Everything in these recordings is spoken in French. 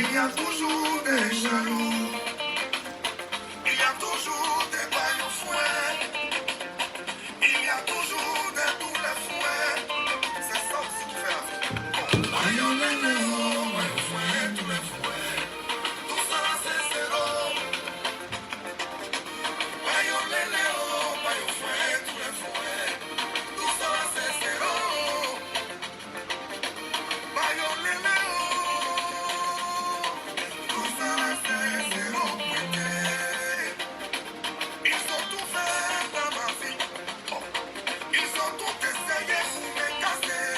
Il y a toujours des jaloux. Il y a toujours des bails au fouet. Il y a toujours des tous les fouets. C'est ça aussi qui fait la vie. Bail au lélé, oh, bail au fouet, tous les fouets. Tout ça là c'est zéro. Bail au lélé, oh, bail au fouet, tous les fouets. Tout ça là c'est zéro. Bail au lélé, oh. Tout ça là c'est zéro. Ils ont tout fait dans ma vie. Ils ont tout essayé pour me casser.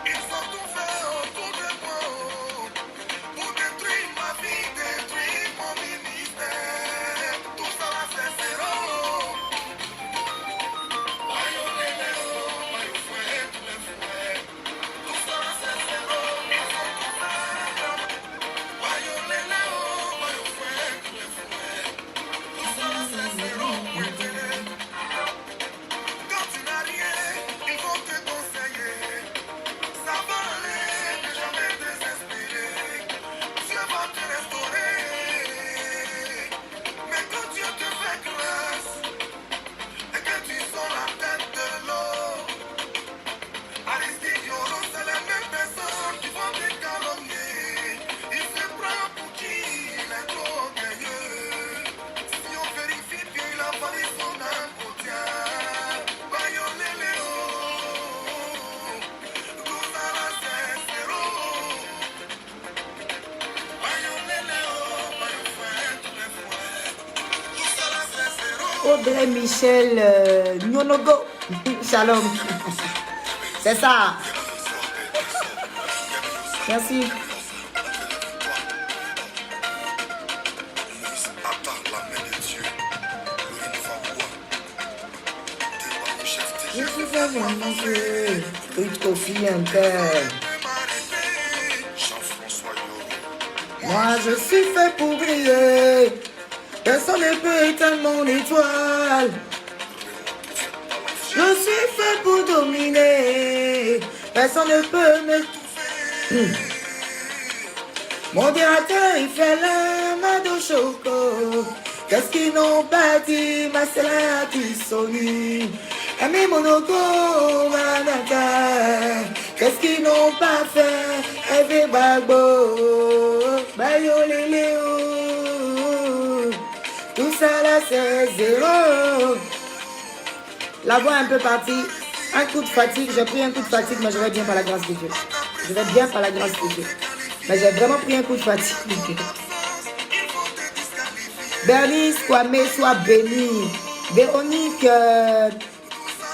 Ils ont tout fait autour de moi pour détruire ma vie, détruire mon ministère. Tout ça là c'est zéro. Bayo lélé, oh, bayo fouet, tous les fouets. Tout ça là c'est zéro. Ils ont tout fait. Bayo lélé, oh, bayo fouet, tous les fouets. Tout ça là c'est zéro. Quand tu n'as rien, ils vont te conseiller. Ça va aller, ne jamais désespérer. Dieu va te restaurer. Mais quand Dieu te fait grâce et que tu sors la tête de l'eau, Aristide Yoro, c'est les mêmes personnes qui vont te calomnier. Il se prend pour qui il est trop orgueilleux. Si on vérifie qu'il a fallu son âme au diable, Bayo lélé, oh, tout ça là c'est zéro. Bayo lélé, oh, bayo fouet, tous les fouets. Tout ça là c'est zéro. Audrey Michel Nyonogo. Shalom. C'est ça. Merci. Attends la main de Dieu. Louis ne va voir. T'es pas le chef des Je suis vraiment Dieu. Il te confie un cœur. Jean-François Yoro. Moi je suis fait pour briller. Personne ne peut éteindre mon étoile. Je suis fait pour dominer. Personne ne peut me... Mon directeur il fait la main de choco. Qu'est-ce qu'ils n'ont pas dit? Ma cela qui sonne. Ami Monoco, Manaka. Qu'est-ce qu'ils n'ont pas fait? Eve Bagbo. Bayo Léléo. Tout ça là c'est zéro. La voix est un peu partie. Un coup de fatigue. J'ai pris un coup de fatigue, mais je vais bien par la grâce de Dieu. Je vais bien par la grâce de Dieu. Mais j'ai vraiment pris un coup de fatigue. Bernice Kwame, sois bénie. Véronique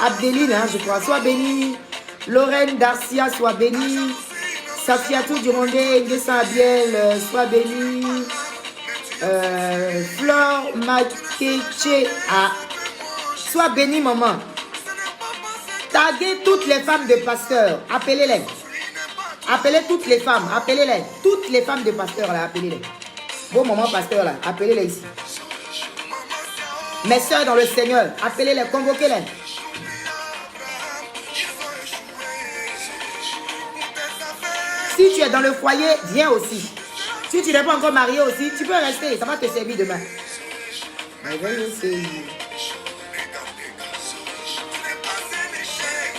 Abdeline, hein, je crois, sois bénie. Lorraine Darcia, sois bénie. Safiatou Durandé, Nguessa Abiel, sois bénie. Flore Makeche, sois bénie, maman. Taguez toutes les femmes de pasteurs. Appelez-les. Appelez toutes les femmes. Appelez-les. Toutes les femmes de pasteurs, là, appelez-les. Vos mamans pasteurs, là, appelez-les ici. Mes soeurs dans le Seigneur, appelez-les, convoquez-les. Si tu es dans le foyer, viens aussi. Si tu n'es pas encore marié aussi, tu peux rester. Ça va te servir demain.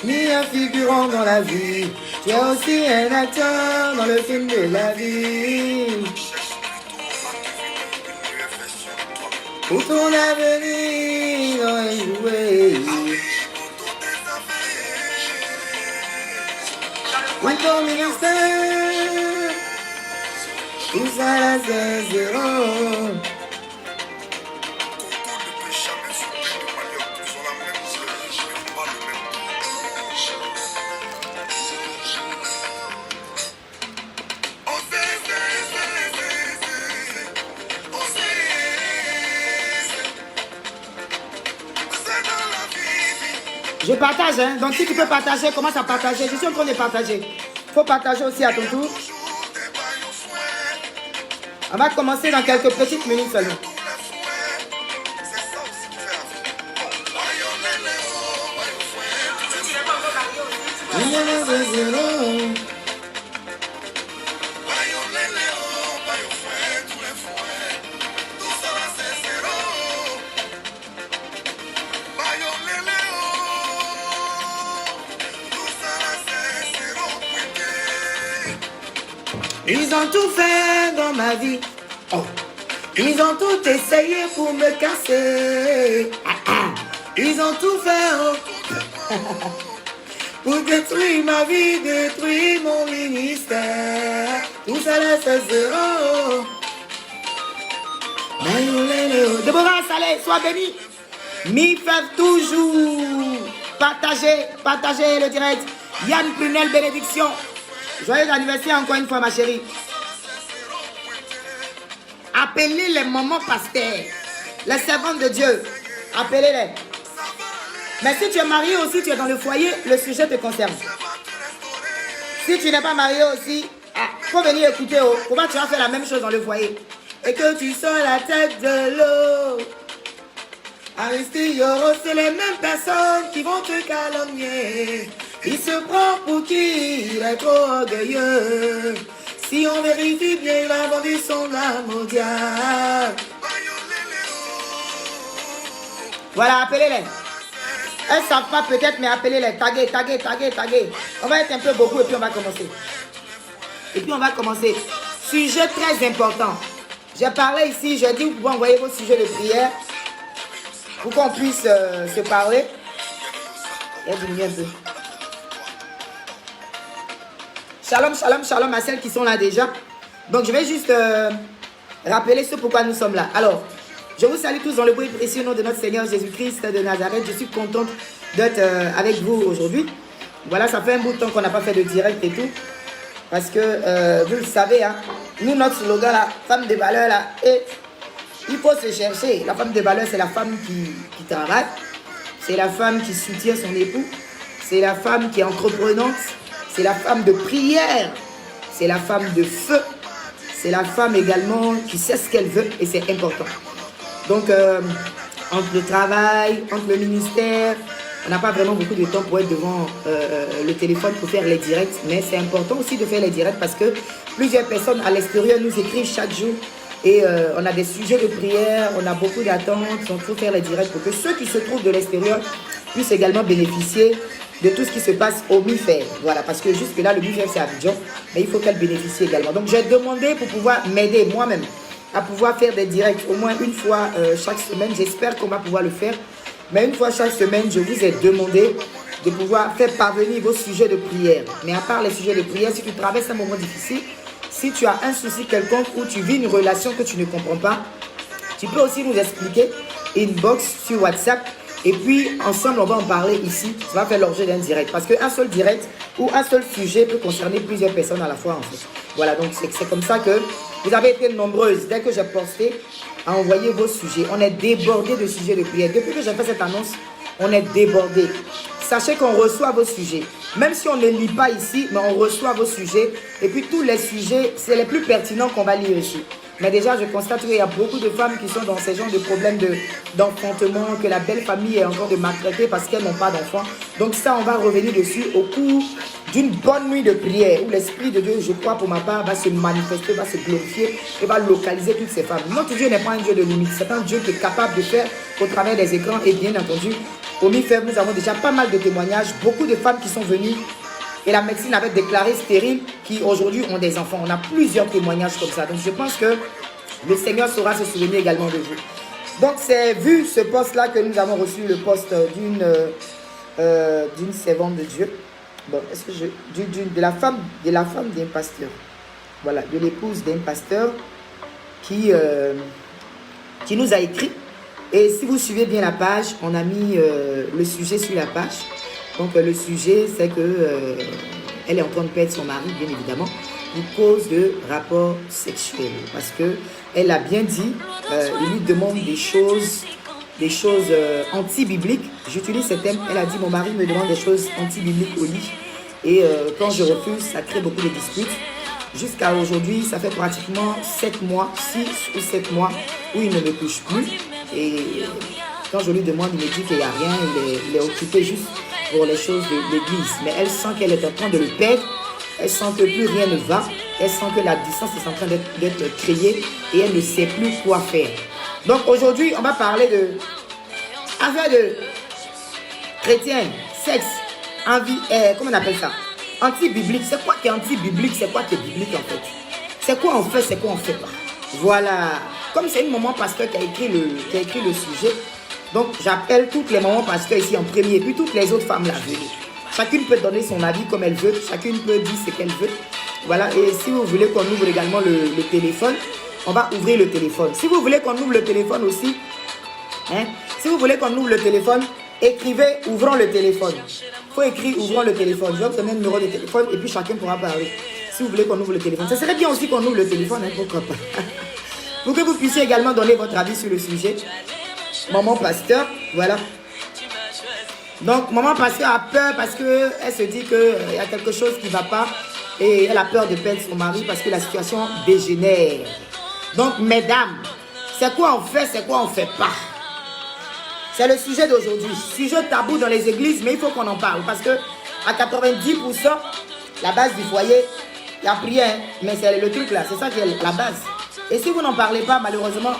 Ni un figurant dans la vie, tu es aussi un acteur dans le film de la vie. Pour ton avenir, on est joué. Pour ton ministère, tout ça là c'est zéro. Je partage, hein. Donc si tu peux partager, commence à partager. Je suis en train de partager. Il faut partager aussi à ton tour. On va commencer dans quelques petites minutes seulement. Ils ont tout fait dans ma vie. Oh. Ils ont tout essayé pour me casser. Ils ont tout fait pour détruire ma vie, détruire mon ministère. Tout ça là, c'est zéro. Déborah Saleh, sois béni. Mi fait toujours partager le direct. Yann Prunel, bénédiction. Joyeux anniversaire encore une fois, ma chérie. Appelez les mamans pasteurs, les servantes de Dieu. Appelez-les. Mais si tu es marié aussi, tu es dans le foyer, le sujet te concerne. Si tu n'es pas marié aussi, il faut venir écouter. Comment tu vas faire la même chose dans le foyer? Et que tu sors la tête de l'eau. Aristide, c'est les mêmes personnes qui vont te calomnier. Il se prend pour qui? Il est trop orgueilleux. Si on vérifie bien, il a vendu son âme au diable. Voilà, appelez-les. Elles ne savent pas peut-être, mais appelez-les. Taguez. On va être un peu beaucoup et puis on va commencer. Sujet très important. J'ai parlé ici, j'ai dit vous pouvez envoyer vos sujets de prière pour qu'on puisse se parler. Et diminuer un peu. Shalom à celles qui sont là déjà. Donc je vais juste rappeler ce pourquoi nous sommes là. Alors, je vous salue tous dans le beau et précieux nom de notre Seigneur Jésus-Christ de Nazareth. Je suis contente d'être avec vous aujourd'hui. Voilà, ça fait un bout de temps qu'on n'a pas fait de direct et tout. Parce que, vous le savez, hein, nous, notre slogan, la femme de valeur, là, et il faut se chercher. La femme de valeur, c'est la femme qui travaille. C'est la femme qui soutient son époux. C'est la femme qui est entreprenante. C'est la femme de prière. C'est la femme de feu. C'est la femme également qui sait ce qu'elle veut et c'est important. Donc, entre le travail, entre le ministère, on n'a pas vraiment beaucoup de temps pour être devant le téléphone pour faire les directs. Mais c'est important aussi de faire les directs parce que plusieurs personnes à l'extérieur nous écrivent chaque jour. Et on a des sujets de prière, on a beaucoup d'attentes. Donc, il faut faire les directs pour que ceux qui se trouvent de l'extérieur puissent également bénéficier de tout ce qui se passe au MIFER. Voilà, parce que jusque-là, le MIFER, c'est à Abidjan, mais il faut qu'elle bénéficie également. Donc, j'ai demandé pour pouvoir m'aider moi-même à pouvoir faire des directs au moins une fois chaque semaine. J'espère qu'on va pouvoir le faire. Mais une fois chaque semaine, je vous ai demandé de pouvoir faire parvenir vos sujets de prière. Mais à part les sujets de prière, si tu traverses un moment difficile, si tu as un souci quelconque ou tu vis une relation que tu ne comprends pas, tu peux aussi nous expliquer inbox sur WhatsApp. Et puis, ensemble, on va en parler ici. Ça va faire l'objet d'un direct. Parce qu'un seul direct ou un seul sujet peut concerner plusieurs personnes à la fois, en fait. Voilà, donc c'est comme ça que vous avez été nombreuses. Dès que j'ai posté, à envoyer vos sujets. On est débordé de sujets de prière. Depuis que j'ai fait cette annonce, on est débordé. Sachez qu'on reçoit vos sujets. Même si on ne lit pas ici, mais on reçoit vos sujets. Et puis, tous les sujets, c'est les plus pertinents qu'on va lire ici. Mais déjà, je constate qu'il y a beaucoup de femmes qui sont dans ces genres de problèmes d'enfantement, que la belle famille est encore de maltraiter parce qu'elles n'ont pas d'enfants. Donc ça, on va revenir dessus au cours d'une bonne nuit de prière où l'Esprit de Dieu, je crois pour ma part, va se manifester, va se glorifier et va localiser toutes ces femmes. Notre Dieu n'est pas un Dieu de limite, c'est un Dieu qui est capable de faire au travers des écrans. Et bien entendu, au MIFER, nous avons déjà pas mal de témoignages, beaucoup de femmes qui sont venues. Et la médecine avait déclaré stérile qui aujourd'hui ont des enfants. On a plusieurs témoignages comme ça. Donc je pense que le Seigneur saura se souvenir également de vous. Donc c'est vu ce poste-là que nous avons reçu le poste d'une servante de Dieu. Bon, est-ce que de la femme d'un pasteur. Voilà, de l'épouse d'un pasteur qui nous a écrit. Et si vous suivez bien la page, on a mis le sujet sur la page. Donc le sujet, c'est que elle est en train de perdre son mari, bien évidemment, pour cause de rapports sexuels. Parce que elle a bien dit, il lui demande des choses anti-bibliques. J'utilise ce thème. Elle a dit, mon mari me demande des choses anti-bibliques au lit. Et quand je refuse, ça crée beaucoup de disputes. Jusqu'à aujourd'hui, ça fait pratiquement 7 mois, 6 ou 7 mois, où il ne me touche plus. Et quand je lui demande, il me dit qu'il n'y a rien, il est occupé juste pour les choses de l'église. Mais elle sent qu'elle est en train de le perdre. Elle sent que plus rien ne va. Elle sent que la distance est en train d'être créée et elle ne sait plus quoi faire. Donc aujourd'hui, on va parler affaire de chrétien, sexe, envie, comment on appelle ça? Anti-biblique. C'est quoi qui est anti-biblique? C'est quoi qui est biblique en fait? C'est quoi on fait, c'est quoi on fait pas. Voilà. Comme c'est une maman pasteur qui a écrit le sujet, donc j'appelle toutes les mamans pasteurs ici en premier, puis toutes les autres femmes là venues. Chacune peut donner son avis comme elle veut, chacune peut dire ce qu'elle veut. Voilà, et si vous voulez qu'on ouvre également le téléphone, on va ouvrir le téléphone. Si vous voulez qu'on ouvre le téléphone aussi, hein, si vous voulez qu'on ouvre le téléphone, écrivez ouvrons le téléphone. Il faut écrire ouvrons le téléphone. Je vais vous donner un numéro de téléphone et puis chacun pourra parler. Si vous voulez qu'on ouvre le téléphone. Ça serait bien aussi qu'on ouvre le téléphone, hein, pourquoi pas. Pour que vous puissiez également donner votre avis sur le sujet. Maman pasteur, voilà. Donc, maman pasteur a peur parce qu'elle se dit qu'il y a quelque chose qui ne va pas et elle a peur de perdre son mari parce que la situation dégénère. Donc, mesdames, c'est quoi on fait, c'est quoi on ne fait pas. C'est le sujet d'aujourd'hui. Sujet tabou dans les églises, mais il faut qu'on en parle parce que à 90%, la base du foyer, la prière, mais c'est le truc là, c'est ça qui est la base. Et si vous n'en parlez pas, malheureusement,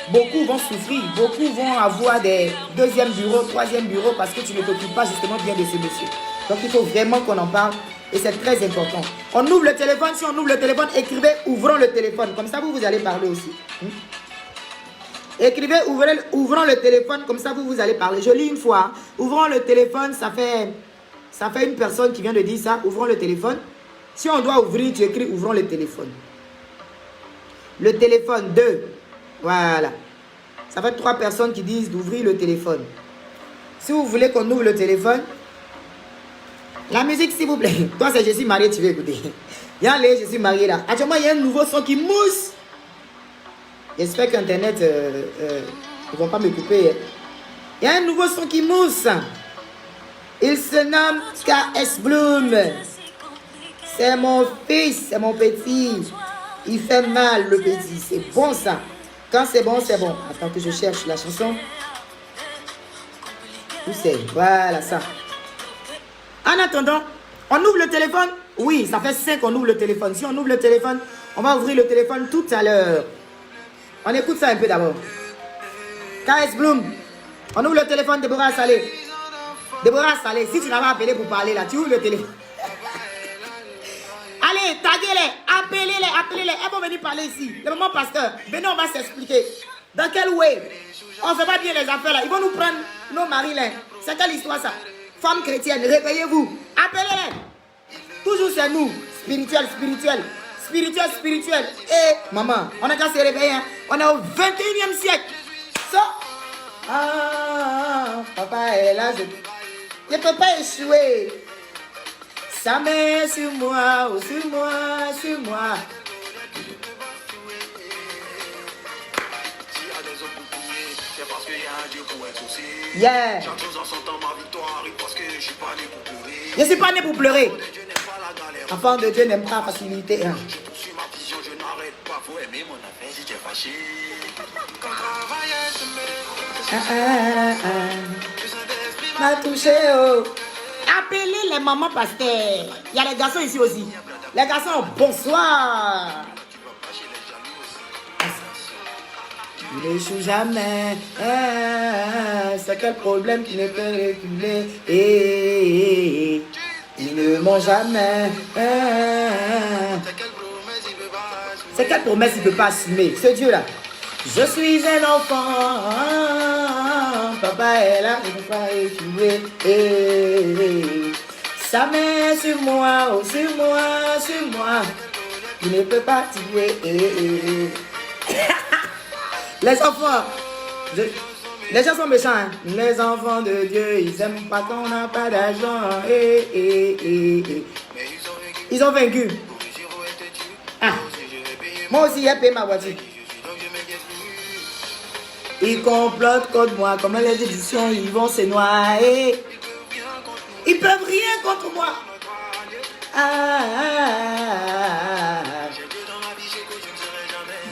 beaucoup vont souffrir, beaucoup vont avoir des deuxième bureaux, troisième bureaux parce que tu ne t'occupes pas justement bien de ce monsieur. Donc il faut vraiment qu'on en parle et c'est très important. On ouvre le téléphone, si on ouvre le téléphone, écrivez ouvrons le téléphone, comme ça vous allez parler aussi. Écrivez ouvrons le téléphone, comme ça vous allez parler. Je lis une fois, ouvrons le téléphone, ça fait une personne qui vient de dire ça, ouvrons le téléphone. Si on doit ouvrir, tu écris ouvrons le téléphone. Le téléphone 2. Voilà. Ça fait 3 personnes qui disent d'ouvrir le téléphone. Si vous voulez qu'on ouvre le téléphone, la musique s'il vous plaît. Toi c'est je suis marié, tu veux écouter. Allez, je suis marié là. Actuellement, il y a un nouveau son qui mousse. J'espère qu'Internet ne vont pas me couper. Il y a un nouveau son qui mousse. Il se nomme KS Bloom. C'est mon fils, c'est mon petit. Il fait mal le petit. C'est bon ça. Quand c'est bon, c'est bon. Attends que je cherche la chanson. Où c'est? Voilà ça. En attendant, on ouvre le téléphone. Oui, ça fait 5 qu'on ouvre le téléphone. Si on ouvre le téléphone, on va ouvrir le téléphone tout à l'heure. On écoute ça un peu d'abord. KS Bloom. On ouvre le téléphone, Déborah Salé. Déborah Salé, si tu n'as pas appelé pour parler là, tu ouvres le téléphone. Allez, taguez-les, appelez-les. Elles vont venir parler ici. Le moment pasteur, venez, on va s'expliquer. Dans quel way? On ne fait pas bien les affaires là. Ils vont nous prendre nos maris là. C'est quelle histoire ça? Femmes chrétiennes, réveillez-vous. Appelez-les. Toujours c'est nous. Spirituel. Et maman, on a qu'à se réveiller. Hein. On est au 21e siècle. Ça. Papa est là. Je ne peux pas échouer. Sa main sur moi, oh, sur moi. Yeah. Je suis pas né pour pleurer. Enfant de Dieu n'aime pas la facilité. Hein. M'a touché, oh. Appelez les mamans pasteurs. Il y a les garçons ici aussi. Les garçons, bonsoir. Il n'échoue jamais. C'est quel problème qui ne peut reculer. Il ne ment jamais. C'est quelle promesse il ne peut pas assumer. Ce Dieu-là. Je suis un enfant. Papa est là, il ne peut pas reculer. Sa main sur moi, oh sur moi. Il ne peut pas tuer. Les enfants, les gens sont méchants. Hein? Les enfants de Dieu, ils n'aiment pas quand on n'a pas d'argent. Ils ont vaincu. Ah. Moi aussi, j'ai payé ma voiture. Ils complotent contre moi. Comme les éditions, ils vont se noyer. Ils peuvent rien contre moi.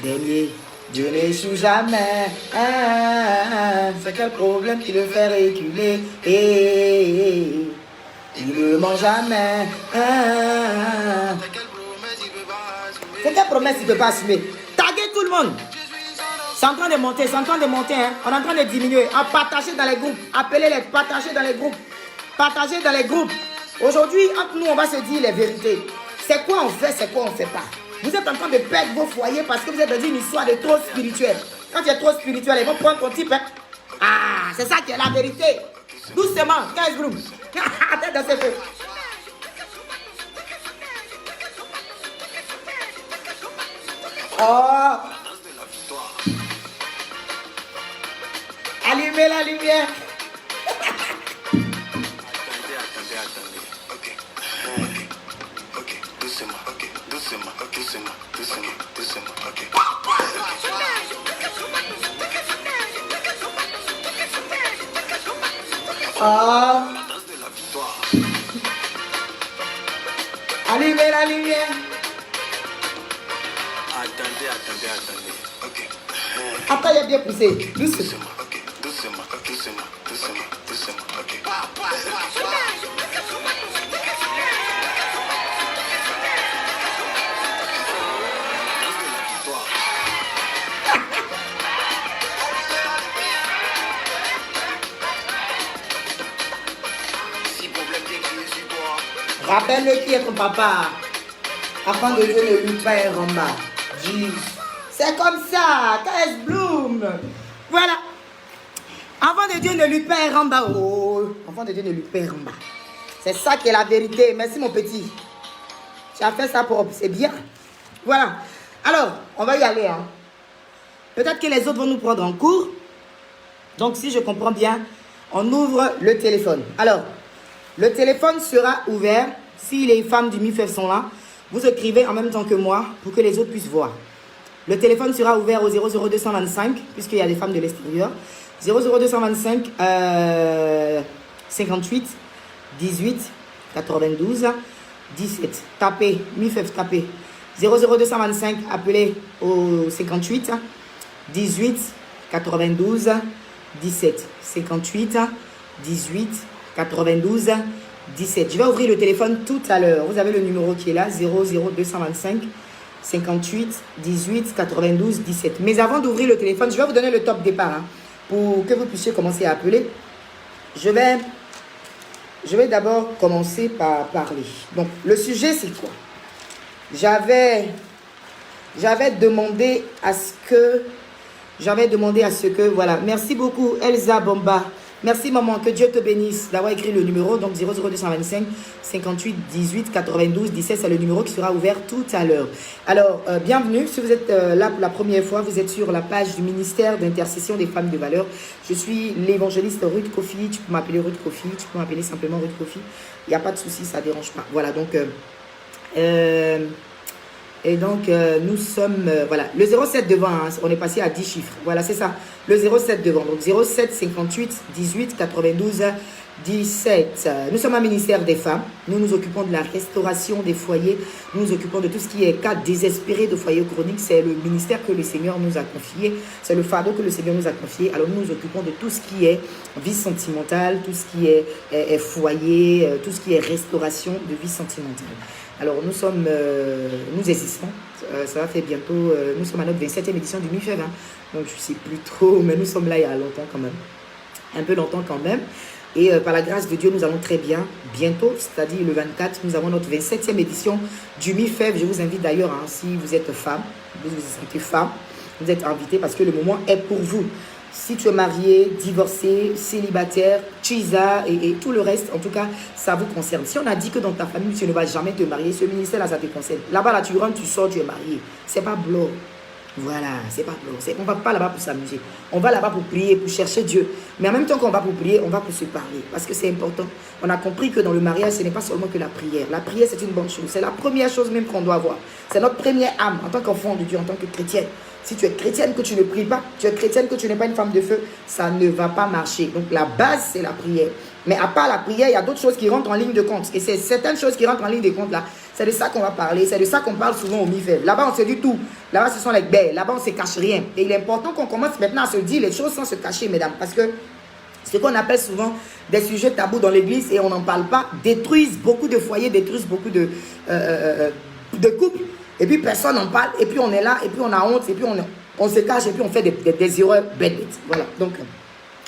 Dernier. Dieu n'échoue jamais. C'est quel problème qui le fait reculer. Il ne ment jamais. C'est quelle promesse il ne peut pas assumer. Taguez tout le monde. C'est en train de monter, hein. On est en train de diminuer. Partagez dans les groupes. Appelez-les, partagez dans les groupes. Partagez dans les groupes. Aujourd'hui, entre nous, on va se dire les vérités. C'est quoi on fait, c'est quoi on ne fait pas. Vous êtes en train de perdre vos foyers parce que vous êtes dans une histoire de trop spirituel. Quand tu es trop spirituel, ils vont prendre ton type. Hein? Ah, c'est ça qui est la vérité. Doucement, 15 groupes. Tête dans ses feux. Oh. Allumez la lumière. Oh. Allumez la lumière. Après, il a bien poussé. Doucement. Rappelle-le qui est ton papa. Afin de Dieu ne lui perd en bas. C'est comme ça. K.S. Bloom. Voilà. Enfant de Dieu ne lui perd en bas. Oh. Enfant de Dieu ne lui perd en bas. C'est ça qui est la vérité. Merci mon petit. Tu as fait ça pour... C'est bien. Voilà. Alors, on va y aller. Hein. Peut-être que les autres vont nous prendre en cours. Donc, si je comprends bien, on ouvre le téléphone. Alors, le téléphone sera ouvert. Si les femmes du MIFEF sont là, vous écrivez en même temps que moi pour que les autres puissent voir. Le téléphone sera ouvert au 00225, puisqu'il y a des femmes de l'extérieur. 00225 58 18 92 17. Tapez, MIFEF, tapez. 00225, appelez au 58 18 92 17. 58 18 92 17. Je vais ouvrir le téléphone tout à l'heure. Vous avez le numéro qui est là, 00225 58 18 92 17. Mais avant d'ouvrir le téléphone, je vais vous donner le top départ hein, pour que vous puissiez commencer à appeler. Je vais d'abord commencer par parler. Donc, le sujet, c'est quoi? J'avais demandé à ce que, voilà. Merci beaucoup, Elsa Bomba. Merci, maman. Que Dieu te bénisse d'avoir écrit le numéro. Donc, 00225 58 18 92 17. C'est le numéro qui sera ouvert tout à l'heure. Alors, bienvenue. Si vous êtes là pour la première fois, vous êtes sur la page du ministère d'intercession des femmes de valeur. Je suis l'évangéliste Ruth Kofi. Tu peux m'appeler Ruth Kofi. Tu peux m'appeler simplement Ruth Kofi. Il n'y a pas de souci, ça ne dérange pas. Voilà, donc... nous sommes, voilà, le 07 devant, hein, on est passé à 10 chiffres. Voilà, c'est ça, le 07 devant. Donc, 07 58 18 92 17. Nous sommes un ministère des femmes. Nous nous occupons de la restauration des foyers. Nous nous occupons de tout ce qui est cas désespéré de foyers chroniques. C'est le ministère que le Seigneur nous a confié. C'est le fardeau que le Seigneur nous a confié. Alors, nous nous occupons de tout ce qui est vie sentimentale, tout ce qui est foyer, tout ce qui est restauration de vie sentimentale. Alors, nous existons, ça va faire bientôt, nous sommes à notre 27e édition du MIFEV, hein. Donc je ne sais plus trop, mais nous sommes là il y a longtemps quand même, un peu longtemps quand même. Et par la grâce de Dieu, nous allons très bien, bientôt, c'est-à-dire le 24, nous avons notre 27e édition du MIFEV. Je vous invite d'ailleurs, hein, si vous êtes femme, vous vous sentez femme, vous êtes invité parce que le moment est pour vous. Si tu es marié, divorcé, célibataire, chisa et tout le reste, en tout cas, ça vous concerne. Si on a dit que dans ta famille, tu ne vas jamais te marier, ce ministère-là, ça te concerne. Là-bas, là, tu rentres, tu sors, tu es marié. C'est pas blanc. Voilà, c'est pas blanc. On ne va pas là-bas pour s'amuser. On va là-bas pour prier, pour chercher Dieu. Mais en même temps qu'on va pour prier, on va pour se parler. Parce que c'est important. On a compris que dans le mariage, ce n'est pas seulement que la prière. La prière, c'est une bonne chose. C'est la première chose même qu'on doit avoir. C'est notre première âme en tant qu'enfant de Dieu, en tant que chrétienne. Si tu es chrétienne que tu ne pries pas, tu es chrétienne que tu n'es pas une femme de feu, ça ne va pas marcher. Donc la base, c'est la prière. Mais à part la prière, il y a d'autres choses qui rentrent en ligne de compte. Et c'est certaines choses qui rentrent en ligne de compte là. C'est de ça qu'on va parler. C'est de ça qu'on parle souvent au MIFEV. Là-bas, on se dit tout. Là-bas, ce sont les belles. Là-bas, on ne se cache rien. Et il est important qu'on commence maintenant à se dire les choses sans se cacher, mesdames. Parce que ce qu'on appelle souvent des sujets tabous dans l'église et on n'en parle pas, détruisent beaucoup de foyers, détruisent beaucoup de couples. Et puis personne n'en parle, et puis on est là, et puis on a honte, et puis on se cache, et puis on fait des erreurs bêtes. Voilà, donc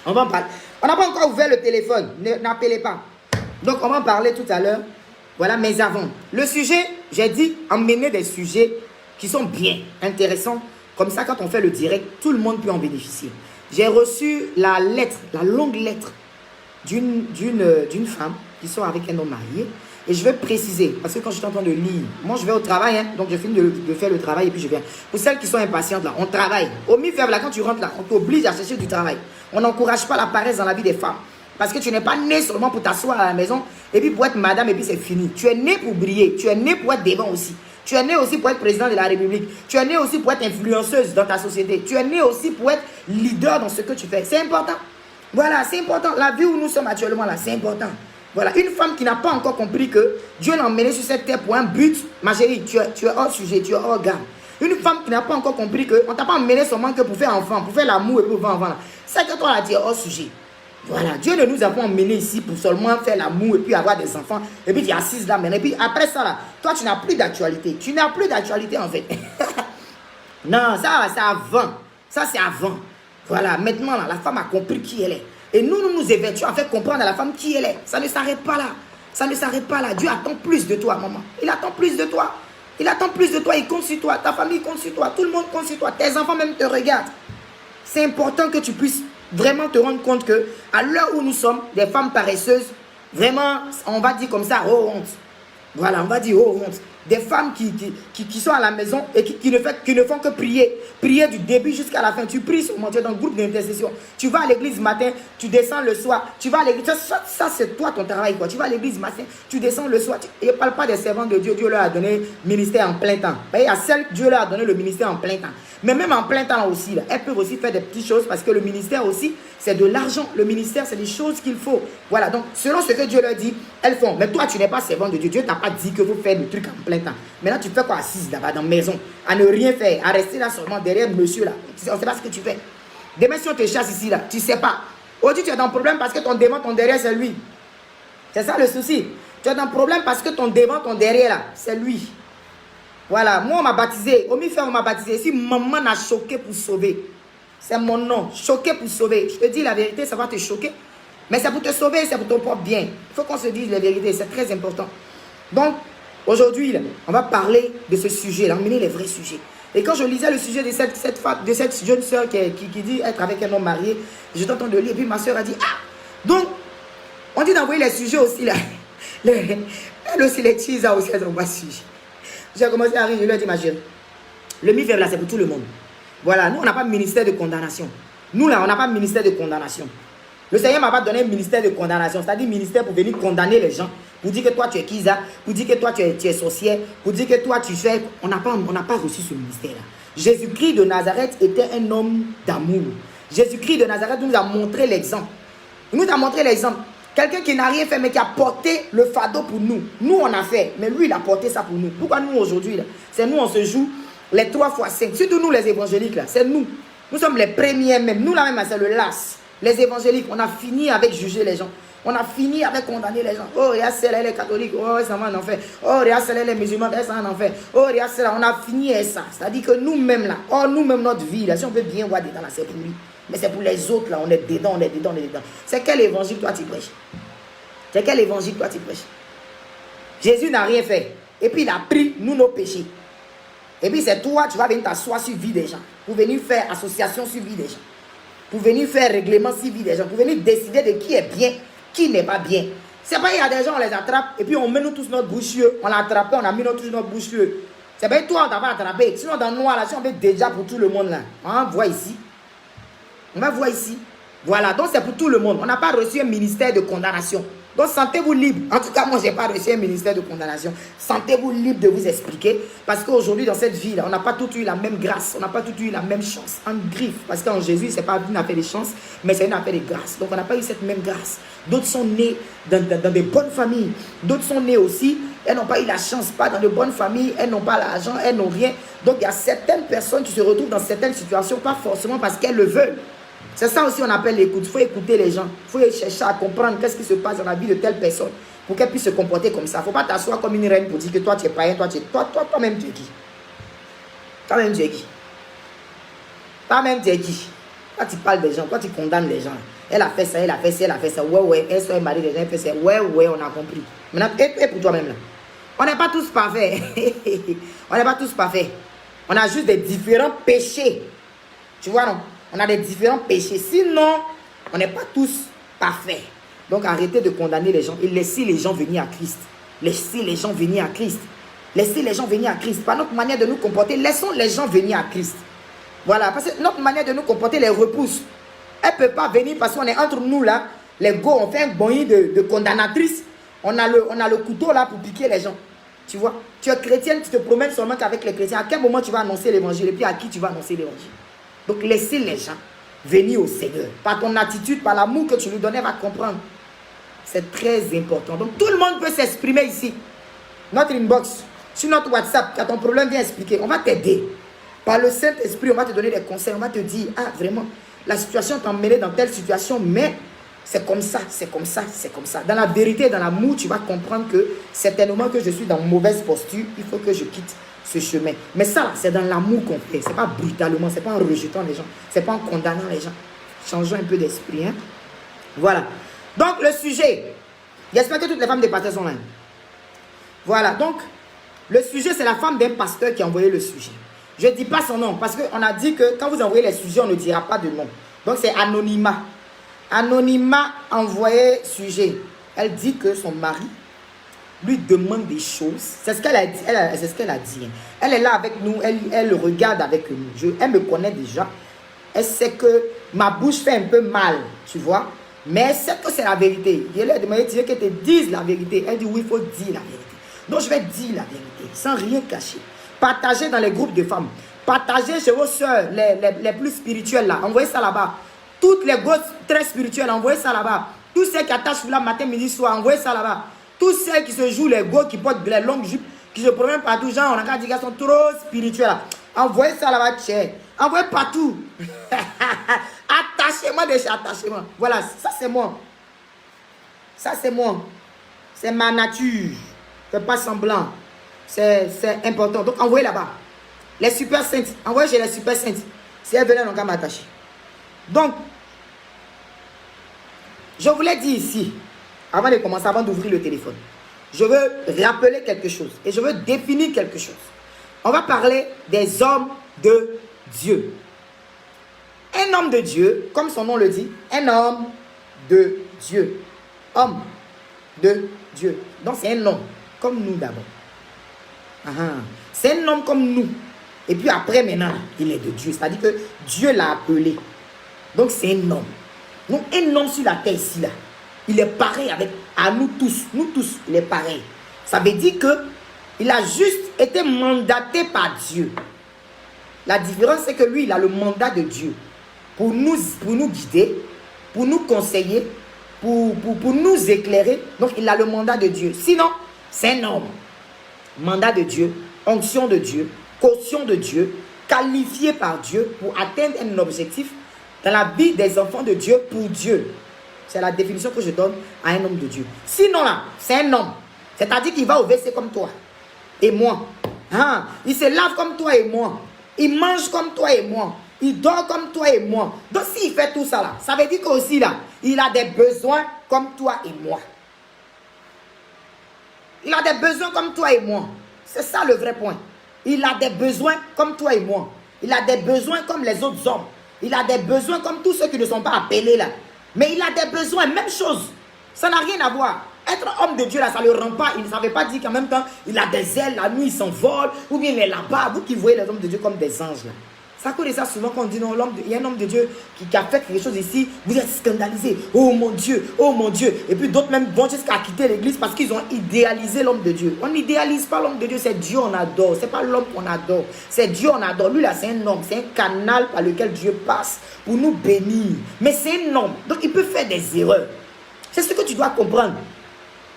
on va en parler. On n'a pas encore ouvert le téléphone, n'appelez pas. Donc on va en parler tout à l'heure. Voilà, mais avant. Le sujet, j'ai dit emmener des sujets qui sont bien, intéressants. Comme ça, quand on fait le direct, tout le monde peut en bénéficier. J'ai reçu la lettre, la longue lettre d'une femme qui sort avec un homme marié. Et je vais préciser, parce que quand je suis en train de lire, moi je vais au travail, hein, donc je finis de faire le travail et puis je viens. Pour celles qui sont impatientes là, on travaille. Au mi-fèvre là, quand tu rentres là, on t'oblige à chercher du travail. On n'encourage pas la paresse dans la vie des femmes. Parce que tu n'es pas né seulement pour t'asseoir à la maison et puis pour être madame et puis c'est fini. Tu es né pour briller, tu es né pour être devant aussi. Tu es né aussi pour être président de la République. Tu es né aussi pour être influenceuse dans ta société. Tu es né aussi pour être leader dans ce que tu fais. C'est important. Voilà, c'est important. La vie où nous sommes actuellement là, c'est important. Voilà, une femme qui n'a pas encore compris que Dieu l'a emmenée sur cette terre pour un but, ma chérie, tu es hors sujet, tu es hors gamme. Une femme qui n'a pas encore compris qu'on ne t'a pas emmené seulement que pour faire enfant, pour faire l'amour et pour faire enfant. C'est que toi là, tu es hors sujet. Voilà, Dieu ne nous a pas emmenés ici pour seulement faire l'amour et puis avoir des enfants. Et puis tu es assise là maintenant. Et puis après ça là, toi tu n'as plus d'actualité. Tu n'as plus d'actualité en fait. Non, ça c'est avant. Ça c'est avant. Voilà, maintenant là, la femme a compris qui elle est. Et nous nous évertuons à faire comprendre à la femme qui elle est. Ça ne s'arrête pas là. Ça ne s'arrête pas là. Dieu attend plus de toi, maman. Il attend plus de toi. Il attend plus de toi. Il compte sur toi. Ta famille compte sur toi. Tout le monde compte sur toi. Tes enfants même te regardent. C'est important que tu puisses vraiment te rendre compte que à l'heure où nous sommes, des femmes paresseuses, vraiment, on va dire comme ça, oh honte. Voilà, on va dire oh honte. Des femmes qui sont à la maison et qui ne font que prier. Prier du début jusqu'à la fin. Tu pries seulement, tu es dans le groupe d'intercession. Tu vas à l'église le matin, tu descends le soir. Tu vas à l'église. Ça c'est toi ton travail, quoi. Tu vas à l'église le matin, tu descends le soir. Et ne parle pas des servants de Dieu. Dieu leur a donné le ministère en plein temps. Il y a celles, Dieu leur a donné le ministère en plein temps. Mais même en plein temps aussi, là, elles peuvent aussi faire des petites choses parce que le ministère aussi, c'est de l'argent. Le ministère, c'est des choses qu'il faut. Voilà, donc selon ce que Dieu leur dit, elles font. Mais toi, tu n'es pas servant de Dieu. Dieu ne t'a pas dit que vous faites le truc en plein temps. Maintenant, tu fais quoi assise là-bas dans la maison, à ne rien faire, à rester là seulement derrière monsieur là. On ne sait pas ce que tu fais. Demain, si on te chasse ici là, tu ne sais pas. Aujourd'hui, tu es dans le problème parce que ton devant, ton derrière, c'est lui. C'est ça le souci. Tu es dans le problème parce que ton devant, ton derrière là, c'est lui. Voilà, moi on m'a baptisé, au mi-fèvre on m'a baptisé. Si maman n'a choqué pour sauver, c'est mon nom, choqué pour sauver. Je te dis la vérité, ça va te choquer. Mais c'est pour te sauver, c'est pour ton propre bien. Il faut qu'on se dise la vérité, c'est très important. Donc, aujourd'hui, on va parler de ce sujet, emmener les vrais sujets. Et quand je lisais le sujet de cette jeune soeur qui dit être avec un homme marié, j'étais en train de lire, et puis ma soeur a dit, ah, donc, on dit d'envoyer les sujets aussi là. Elle aussi, les teasers aussi, elles envoient sujet. J'ai commencé à rire, je lui ai dit, ma chérie, le mi-fèvre là, c'est pour tout le monde. Voilà, nous, on n'a pas de ministère de condamnation. Nous, là, on n'a pas de ministère de condamnation. Le Seigneur m'a pas donné un ministère de condamnation, c'est-à-dire ministère pour venir condamner les gens, pour dire que toi, tu es Kiza, pour dire que toi, tu es sorcière, pour dire que toi, tu fais... On n'a pas reçu ce ministère-là. Jésus-Christ de Nazareth était un homme d'amour. Jésus-Christ de Nazareth nous a montré l'exemple. Il nous a montré l'exemple. Quelqu'un qui n'a rien fait, mais qui a porté le fardeau pour nous. Nous, on a fait, mais lui, il a porté ça pour nous. Pourquoi nous, aujourd'hui, c'est nous, on se joue les 3 fois 5. Surtout nous, les évangéliques, là, c'est nous. Nous sommes les premiers même. Nous, là même, c'est le las. Les évangéliques, on a fini avec juger les gens. On a fini avec condamner les gens. Oh, regarde celle-là, elle est catholique. Oh, ça va en enfer. Oh, regarde celle-là, elle est musulmane. Elle va en enfer. Oh, regarde celle-là, on a fini avec ça. C'est-à-dire que nous-mêmes, là, oh, nous-mêmes, notre vie, là, si on veut bien voir dedans, là, c'est pour lui. Mais c'est pour les autres, là, on est dedans, on est dedans, on est dedans. C'est quel évangile, toi, tu prêches? C'est quel évangile, toi, tu prêches? Jésus n'a rien fait. Et puis, il a pris, nous, nos péchés. Et puis, c'est toi, tu vas venir t'asseoir sur la vie des gens. Pour venir faire association sur la vie des gens. Pour venir faire règlement sur la vie des gens. Pour venir décider de qui est bien, qui n'est pas bien. C'est pas, il y a des gens, on les attrape, et puis on met nous tous notre bouche. On l'a attrapé, on a mis nous tous notre bouche. C'est pas toi, on t'a pas attrapé. Sinon, dans le noir, là, si on fait déjà pour tout le monde, là, on va voir ici. On va voir ici. Voilà, donc c'est pour tout le monde. On n'a pas reçu un ministère de condamnation. Donc sentez-vous libre. En tout cas, moi, je n'ai pas reçu un ministère de condamnation. Sentez-vous libre de vous expliquer. Parce qu'aujourd'hui, dans cette vie-là, on n'a pas tous eu la même grâce. On n'a pas tous eu la même chance. En griffe. Parce qu'en Jésus, ce n'est pas une affaire de chance, mais c'est une affaire de grâce. Donc on n'a pas eu cette même grâce. D'autres sont nés dans des bonnes familles. D'autres sont nés aussi. Elles n'ont pas eu la chance, pas dans de bonnes familles. Elles n'ont pas l'argent, elles n'ont rien. Donc il y a certaines personnes qui se retrouvent dans certaines situations, pas forcément parce qu'elles le veulent. C'est ça aussi on appelle l'écoute. Il faut écouter les gens. Il faut chercher à comprendre qu'est-ce qui se passe dans la vie de telle personne pour qu'elle puisse se comporter comme ça. Il ne faut pas t'asseoir comme une reine pour dire que toi tu es païen, toi-même tu es qui? Toi-même tu es qui? Toi-même tu es qui? Toi tu parles des gens, toi tu condamnes les gens. Elle a fait ça, elle a fait ça, elle a fait ça. Ouais, elle soit mariée, les gens, elle fait ça. Ouais, on a compris. Maintenant, et pour toi-même là. On n'est pas tous parfaits. On n'est pas tous parfaits. On a juste des différents péchés. Tu vois, non? On a des différents péchés. Sinon, on n'est pas tous parfaits. Donc, arrêtez de condamner les gens et laissez les gens venir à Christ. Laissez les gens venir à Christ. Laissez les gens venir à Christ. Par notre manière de nous comporter, laissons les gens venir à Christ. Voilà, parce que notre manière de nous comporter les repousse. Elle ne peut pas venir parce qu'on est entre nous là. Les go, on fait un bonnet de condamnatrice. On a le couteau là pour piquer les gens. Tu vois, tu es chrétienne, tu te promènes seulement qu'avec les chrétiens. À quel moment tu vas annoncer l'évangile et puis à qui tu vas annoncer l'évangile? Donc laissez les gens venir au Seigneur. Par ton attitude, par l'amour que tu lui donnais, va comprendre. C'est très important. Donc tout le monde peut s'exprimer ici. Notre inbox, sur notre WhatsApp, tu as ton problème, viens expliquer. On va t'aider. Par le Saint-Esprit, on va te donner des conseils. On va te dire, ah vraiment, la situation t'a emmené dans telle situation, mais c'est comme ça, c'est comme ça, c'est comme ça. Dans la vérité, dans l'amour, tu vas comprendre que certainement que je suis dans une mauvaise posture, il faut que je quitte ce chemin. Mais ça, c'est dans l'amour qu'on fait. Ce n'est pas brutalement, ce n'est pas en rejetant les gens, ce n'est pas en condamnant les gens. Changeons un peu d'esprit. Hein? Voilà. Donc, le sujet. J'espère que toutes les femmes des pasteurs sont là. Voilà. Donc, le sujet, c'est la femme d'un pasteur qui a envoyé le sujet. Je ne dis pas son nom parce qu'on a dit que quand vous envoyez les sujets, on ne dira pas de nom. Donc, c'est anonymat. Anonymat envoyé sujet. Elle dit que son mari lui demande des choses. C'est ce qu'elle a dit. C'est ce qu'elle a dit. Elle est là avec nous. Elle regarde avec nous. Elle me connaît déjà. Elle sait que ma bouche fait un peu mal. Tu vois. Mais elle sait que c'est la vérité. Je lui ai demandé qu'elle te dise la vérité. Elle dit oui, il faut dire la vérité. Donc je vais dire la vérité. Sans rien cacher. Partagez dans les groupes de femmes. Partagez chez vos soeurs les plus spirituelles là. Envoyez ça là-bas. Toutes les gosses très spirituelles, envoyez ça là-bas. Tous ceux qui attachent là matin, midi, soir, envoyez ça là-bas. Tous ceux qui se jouent les go, qui portent les longues jupes, qui se promènent partout, genre, on a qu'à dire qu'ils sont trop spirituels. Là. Envoyez ça là-bas, tiens. Envoyez partout. Attachez-moi déjà, attachez-moi. Voilà, ça c'est moi. Ça c'est moi. C'est ma nature. Fais pas semblant. C'est important. Donc envoyez là-bas. Les super saintes. Envoyez chez les super saintes. Si elles venaient, on va m'attacher. Donc, je voulais dire ici, avant de commencer, avant d'ouvrir le téléphone, je veux rappeler quelque chose et je veux définir quelque chose. On va parler des hommes de Dieu. Un homme de Dieu, comme son nom le dit, un homme de Dieu. Homme de Dieu. Donc c'est un homme, comme nous d'abord. C'est un homme comme nous. Et puis après, maintenant, il est de Dieu. C'est-à-dire que Dieu l'a appelé. Donc c'est un homme. Donc un homme sur la terre ici, là, il est pareil à nous tous. Nous tous, il est pareil. Ça veut dire que il a juste été mandaté par Dieu. La différence, c'est que lui, il a le mandat de Dieu pour nous guider, pour nous conseiller, pour nous éclairer. Donc il a le mandat de Dieu. Sinon, c'est un homme. Mandat de Dieu, onction de Dieu, caution de Dieu, qualifié par Dieu pour atteindre un objectif dans la vie des enfants de Dieu pour Dieu. C'est la définition que je donne à un homme de Dieu. Sinon là, c'est un homme. C'est-à-dire qu'il va au WC comme toi et moi. Il se lave comme toi et moi. Il mange comme toi et moi. Il dort comme toi et moi. Donc s'il fait tout ça là, ça veut dire qu'aussi là, il a des besoins comme toi et moi. Il a des besoins comme toi et moi. C'est ça le vrai point. Il a des besoins comme toi et moi. Il a des besoins comme les autres hommes. Il a des besoins comme tous ceux qui ne sont pas appelés là. Mais il a des besoins, même chose. Ça n'a rien à voir. Être homme de Dieu là, ça ne le rend pas. Il ne savait pas dire qu'en même temps, il a des ailes, la nuit il s'envole, ou bien il est là-bas. Vous qui voyez les hommes de Dieu comme des anges là. Ça cause ça souvent quand on dit non, il y a un homme de Dieu qui a fait quelque chose ici, vous êtes scandalisés. Oh mon Dieu, oh mon Dieu. Et puis d'autres même vont jusqu'à quitter l'église parce qu'ils ont idéalisé l'homme de Dieu. On n'idéalise pas l'homme de Dieu, c'est Dieu on adore. C'est pas l'homme qu'on adore, c'est Dieu on adore. Lui là c'est un homme, c'est un canal par lequel Dieu passe pour nous bénir. Mais c'est un homme, donc il peut faire des erreurs. C'est ce que tu dois comprendre.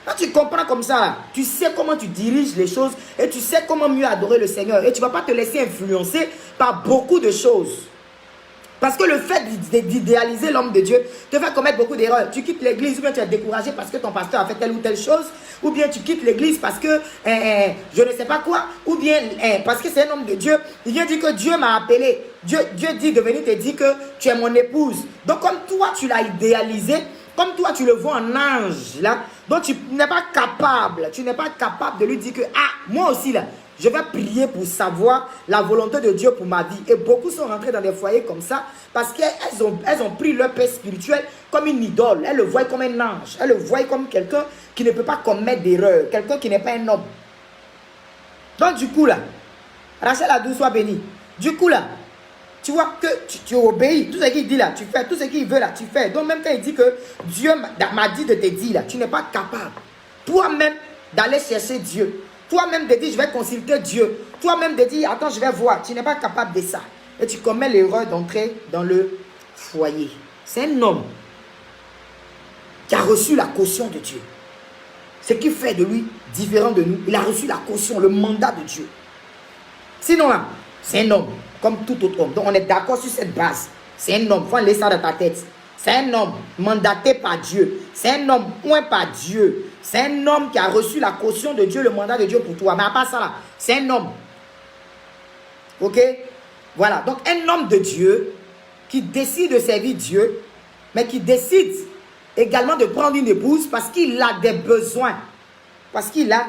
Quand tu comprends comme ça, tu sais comment tu diriges les choses et tu sais comment mieux adorer le Seigneur. Et tu ne vas pas te laisser influencer par beaucoup de choses. Parce que le fait d'idéaliser l'homme de Dieu te fait commettre beaucoup d'erreurs. Tu quittes l'église ou bien tu es découragé parce que ton pasteur a fait telle ou telle chose. Ou bien tu quittes l'église parce que je ne sais pas quoi. Ou bien parce que c'est un homme de Dieu. Il vient dire que Dieu m'a appelé. Dieu dit de venir te dire que tu es mon épouse. Donc comme toi tu l'as idéalisé, comme toi tu le vois en ange là, donc tu n'es pas capable de lui dire que moi aussi là, je vais prier pour savoir la volonté de Dieu pour ma vie. Et beaucoup sont rentrés dans des foyers comme ça parce qu'elles ont pris leur père spirituel comme une idole. Elles le voient comme un ange. Elles le voient comme quelqu'un qui ne peut pas commettre d'erreur. Quelqu'un qui n'est pas un homme. Donc du coup là, Rachel Adou, sois béni. Du coup là, tu vois que tu obéis. Tout ce qu'il dit là, tu fais. Tout ce qu'il veut là, tu fais. Donc même quand il dit que Dieu m'a dit de te dire là, tu n'es pas capable toi-même d'aller chercher Dieu. Toi-même de dire, je vais consulter Dieu. Toi-même de dire, attends, je vais voir. Tu n'es pas capable de ça. Et tu commets l'erreur d'entrer dans le foyer. C'est un homme qui a reçu la caution de Dieu. Ce qui fait de lui différent de nous, il a reçu la caution, le mandat de Dieu. Sinon là, c'est un homme, comme tout autre homme. Donc on est d'accord sur cette base. C'est un homme, il faut laisser ça dans ta tête. C'est un homme mandaté par Dieu. C'est un homme point par Dieu. C'est un homme qui a reçu la caution de Dieu, le mandat de Dieu pour toi. Mais à part ça là, c'est un homme. Ok? Voilà. Donc un homme de Dieu qui décide de servir Dieu, mais qui décide également de prendre une épouse parce qu'il a des besoins. Parce qu'il a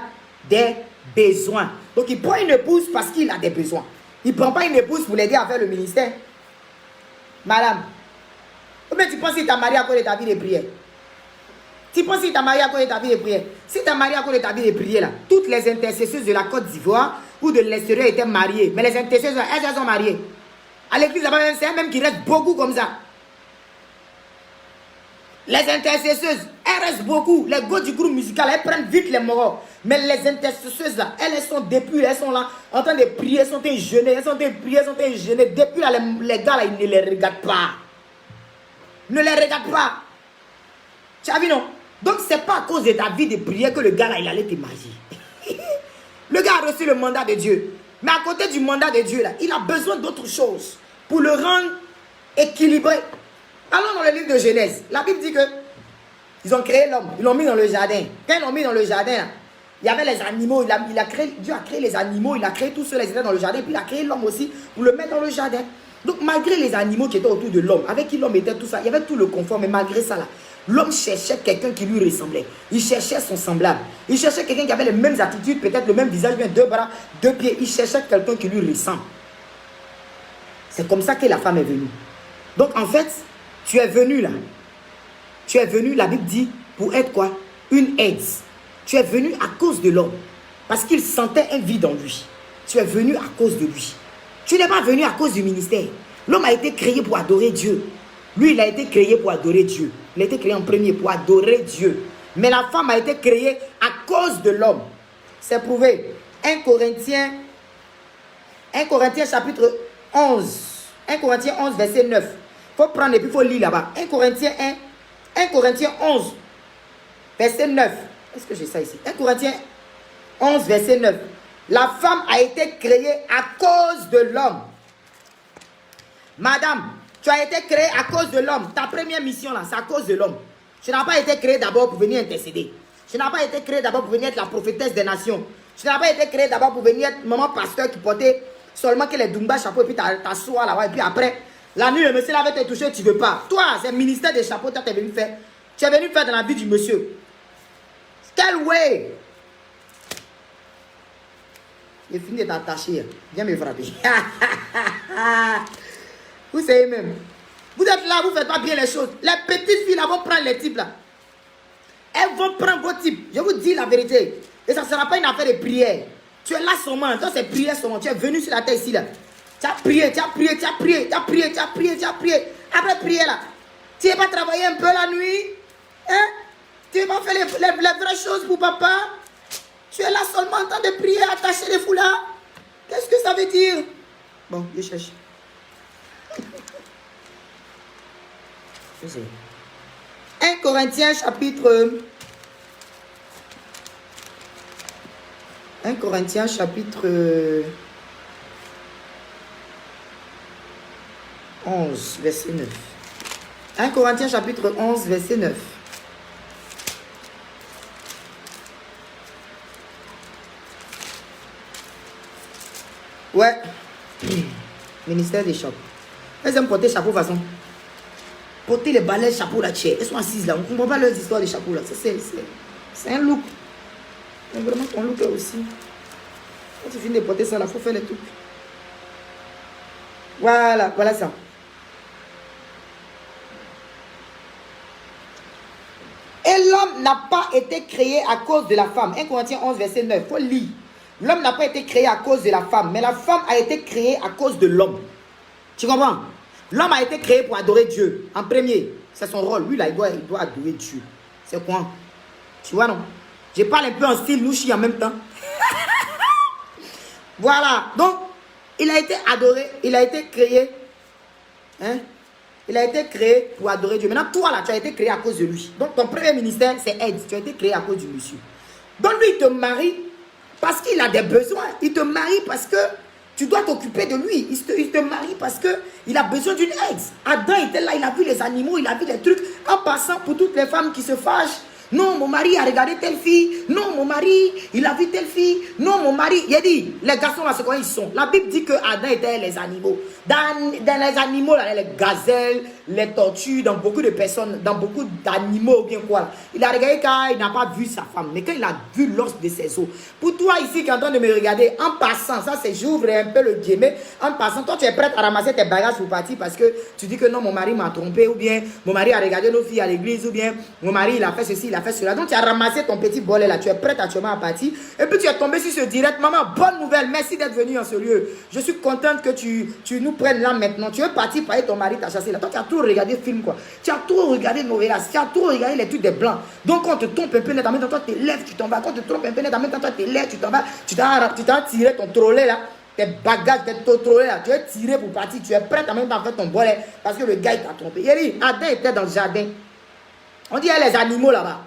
des besoins. Donc il prend une épouse parce qu'il a des besoins. Il ne prend pas une épouse pour l'aider à faire le ministère. Madame, mais tu penses qu'il t'a marié à cause de ta vie de prière? Tu penses qu'il t'a marié à cause de ta vie de prière? Si tu as marié à cause de ta vie de prière, là, toutes les intercesseuses de la Côte d'Ivoire ou de l'extérieur étaient mariées. Mais les intercesseuses, elles sont mariées. À l'église, c'est elles même qui restent beaucoup comme ça. Les intercesseuses, elles restent beaucoup. Les gars du groupe musical, elles prennent vite les morts. Mais les intercesseuses, là, elles sont depuis, elles sont là, en train de prier, elles sont en train de jeûner, elles sont en train de prier, elles sont en train de jeûner. Depuis là, les gars, là, ils ne les regardent pas. Ne les regarde pas. Tu as vu, non? Donc, ce n'est pas à cause de ta vie de prière que le gars, là, il allait te marier. Le gars a reçu le mandat de Dieu. Mais à côté du mandat de Dieu, là, il a besoin d'autre chose pour le rendre équilibré. Allons dans le livre de Genèse. La Bible dit que ils ont créé l'homme. Ils l'ont mis dans le jardin. Quand ils l'ont mis dans le jardin, là, il y avait les animaux. Dieu a créé les animaux. Il a créé tous ceux qui étaient dans le jardin. Puis il a créé l'homme aussi pour le mettre dans le jardin. Donc, malgré les animaux qui étaient autour de l'homme, avec qui l'homme était tout ça, il y avait tout le confort, mais malgré ça, là, l'homme cherchait quelqu'un qui lui ressemblait. Il cherchait son semblable. Il cherchait quelqu'un qui avait les mêmes attitudes, peut-être le même visage, bien 2 bras, 2 pieds. Il cherchait quelqu'un qui lui ressemble. C'est comme ça que la femme est venue. Donc, en fait, tu es venu là. Tu es venu, la Bible dit, pour être quoi? Une aide. Tu es venu à cause de l'homme. Parce qu'il sentait un vide en lui. Tu es venu à cause de lui. Tu n'es pas venu à cause du ministère. L'homme a été créé pour adorer Dieu. Lui, il a été créé pour adorer Dieu. Il a été créé en premier pour adorer Dieu. Mais la femme a été créée à cause de l'homme. C'est prouvé. 1 Corinthiens chapitre 11. 1 Corinthiens 11, verset 9. Il faut prendre et puis il faut lire là-bas. 1 Corinthiens 11, verset 9. Est-ce que j'ai ça ici? 1 Corinthiens 11, verset 9. La femme a été créée à cause de l'homme. Madame, tu as été créée à cause de l'homme. Ta première mission là, c'est à cause de l'homme. Tu n'as pas été créée d'abord pour venir intercéder. Tu n'as pas été créée d'abord pour venir être la prophétesse des nations. Tu n'as pas été créée d'abord pour venir être maman pasteur qui portait seulement que les Dumba chapeaux et puis ta soie là-bas. Et puis après, la nuit, le monsieur là va te toucher, tu ne veux pas. Toi, c'est le ministère des chapeaux, tu es venu faire. Tu es venu faire dans la vie du monsieur. Quel way? Il finit de t'attacher. Viens me frapper. Vous savez même. Vous êtes là, vous ne faites pas bien les choses. Les petites filles là vont prendre les types là. Elles vont prendre vos types. Je vous dis la vérité. Et ça ne sera pas une affaire de prière. Tu es là seulement. Toi, c'est prière seulement. Tu es venu sur la terre ici là. Tu as prié, tu as prié, tu as prié, tu as prié, tu as prié, tu as prié. Après prier là. Tu n'as pas travaillé un peu la nuit? Hein? Tu n'as pas fait les vraies choses pour papa? Tu es là seulement en train de prier, attacher les foulards. Qu'est-ce que ça veut dire? Bon, je cherche. Je sais. 1 Corinthiens chapitre 11, verset 9. 1 Corinthiens chapitre 11, verset 9. Ouais. Ministère des chapeaux. Elles aiment porter chapeau de façon. Porter les balais chapeau là, elles sont assises là. On ne comprend pas leurs histoires de chapeau là. C'est un look. Mais vraiment ton look est aussi. Quand tu finis de porter ça, il faut faire les trucs. Voilà, voilà ça. Et l'homme n'a pas été créé à cause de la femme. 1 Corinthiens 11, verset 9. Il faut lire. L'homme n'a pas été créé à cause de la femme, mais la femme a été créée à cause de l'homme. Tu comprends? L'homme a été créé pour adorer Dieu. En premier, c'est son rôle. Lui, là, il doit adorer Dieu. C'est quoi? Tu vois, non? Je parle un peu en style louchi en même temps. Voilà. Donc, il a été adoré. Il a été créé. Hein? Il a été créé pour adorer Dieu. Maintenant, toi, là, tu as été créé à cause de lui. Donc, ton premier ministère, c'est aide. Tu as été créé à cause du monsieur. Donc, lui, il te marie parce qu'il a des besoins. Il te marie parce que tu dois t'occuper de lui. Il te marie parce qu'il a besoin d'une aide. Adam était là, il a vu les animaux, il a vu les trucs. En passant pour toutes les femmes qui se fâchent. Non, mon mari a regardé telle fille. Non, mon mari, il a vu telle fille. Non, mon mari, il a dit, les garçons là, c'est quoi ils sont? La Bible dit que Adam était les animaux. Dans les animaux, là, les gazelles, les tortues, dans beaucoup de personnes, dans beaucoup d'animaux, bien quoi. Il a regardé car il n'a pas vu sa femme. Mais quand il a vu l'os de ses os. Pour toi ici qui est en train de me regarder, en passant, ça c'est j'ouvre un peu le guillemet. En passant, toi tu es prête à ramasser tes bagages pour partir parce que tu dis que non, mon mari m'a trompé, ou bien mon mari a regardé nos filles à l'église, ou bien mon mari il a fait ceci, il a fait cela. Donc tu as ramassé ton petit bolet là, tu es prête actuellement à partir. Et puis tu es tombé sur ce direct. Maman, bonne nouvelle, merci d'être venu en ce lieu. Je suis contente que tu nous prennes là maintenant. Tu veux partir par ton mari t'a chassé là. Toi tu as trop regardé film quoi. Tu as trop regardé novelas, tu as trop regardé les trucs des blancs. Donc quand on te trompe un peu net, en même temps toi tu te lèves, tu t'en vas. Quand on te trompe un peu net, en même temps toi tu te lèves, tu t'en vas. Tu t'as tiré ton trolley là. Tes bagages, tes trolley là. Tu es tiré pour partir. Tu es prête en même temps à faire ton bolet parce que le gars il t'a trompé. Il dit, Adam était dans le jardin. On dit il y a les animaux là-bas.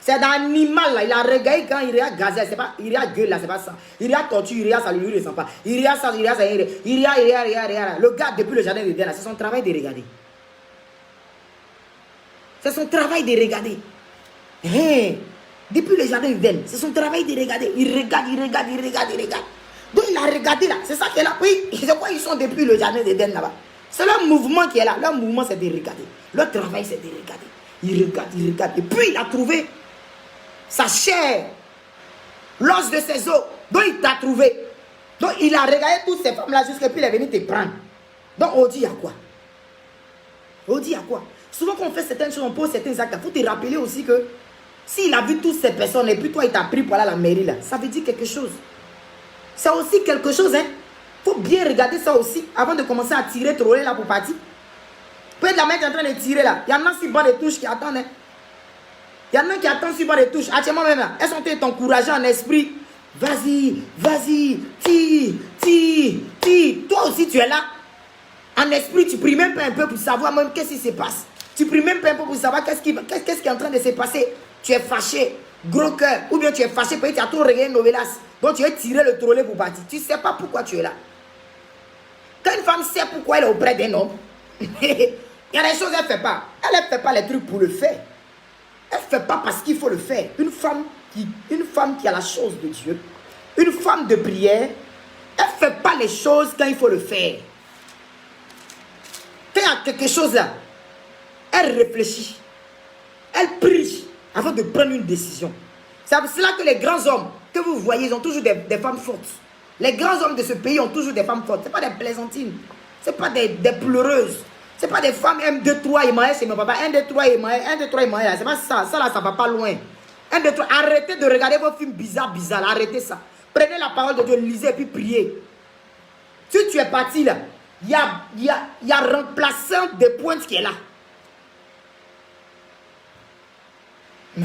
C'est un animal là, il a regardé quand il y a gazelle, c'est pas, il y a gueule là, c'est pas ça. Il y a tortue, il y a ça, lui, il ne sent pas. Il y a ça, il y a ça, il y a. Le gars, depuis le jardin de Dieu là, c'est son travail de regarder. C'est son travail de regarder. Hey, depuis le jardin de Dieu, c'est son travail de regarder. Il regarde. Donc il a regardé là, c'est ça qui est là. Oui, c'est quoi ils sont depuis le jardin de Dieu là-bas. C'est leur mouvement qui est là. Leur mouvement c'est de regarder. Leur travail c'est de regarder. Il regarde. Et puis il a trouvé sa chair, l'os de ses os. Donc il t'a trouvé. Donc il a regardé toutes ces femmes là jusqu'à puis il est venu te prendre. Donc on dit à quoi? On dit à quoi? Souvent quand on fait certaines choses, on pose certains actes, il faut te rappeler aussi que s'il a vu toutes ces personnes et puis toi il t'a pris pour aller à la mairie là, ça veut dire quelque chose. C'est aussi quelque chose, hein. Faut bien regarder ça aussi avant de commencer à tirer, troller là pour partir. Peut-être la mec est en train de tirer là. Il y en a sur bord des touches qui attendent, hein. Il y en a qui attendent sur bord des touches. Actuellement même là, elles sont t'encourager en esprit. Vas-y, tire. Toi aussi tu es là. En esprit, tu pries même pas un peu pour savoir même qu'est-ce qui se passe. Tu pries même pas un peu pour savoir qu'est-ce qui est en train de se passer. Tu es fâché, gros cœur. Ou bien tu es fâché parce que tu as trop regardé novelas. Donc tu veux tirer le trolley pour partir. Tu ne sais pas pourquoi tu es là. Quand une femme sait pourquoi elle est auprès d'un homme, il y a des choses qu'elle ne fait pas. Elle ne fait pas les trucs pour le faire. Elle ne fait pas parce qu'il faut le faire. Une femme qui a la chose de Dieu, une femme de prière, elle ne fait pas les choses quand il faut le faire. Quand il y a quelque chose là, elle réfléchit. Elle prie avant de prendre une décision. C'est pour cela que les grands hommes que vous voyez, ils ont toujours des femmes fortes. Les grands hommes de ce pays ont toujours des femmes fortes. Ce n'est pas des plaisantines. Ce n'est pas des pleureuses. Ce n'est pas des femmes 1, 2, 3 et Maël, c'est mon papa. 1, 2, 3 et Maël. 1, 2, 3 et Maël. C'est pas ça. Ça là, ça va pas loin. 1, 2, 3. Arrêtez de regarder vos films bizarres. Arrêtez ça. Prenez la parole de Dieu, lisez et puis priez. Si tu es parti là, il y a remplaçant des pointes qui est là. Il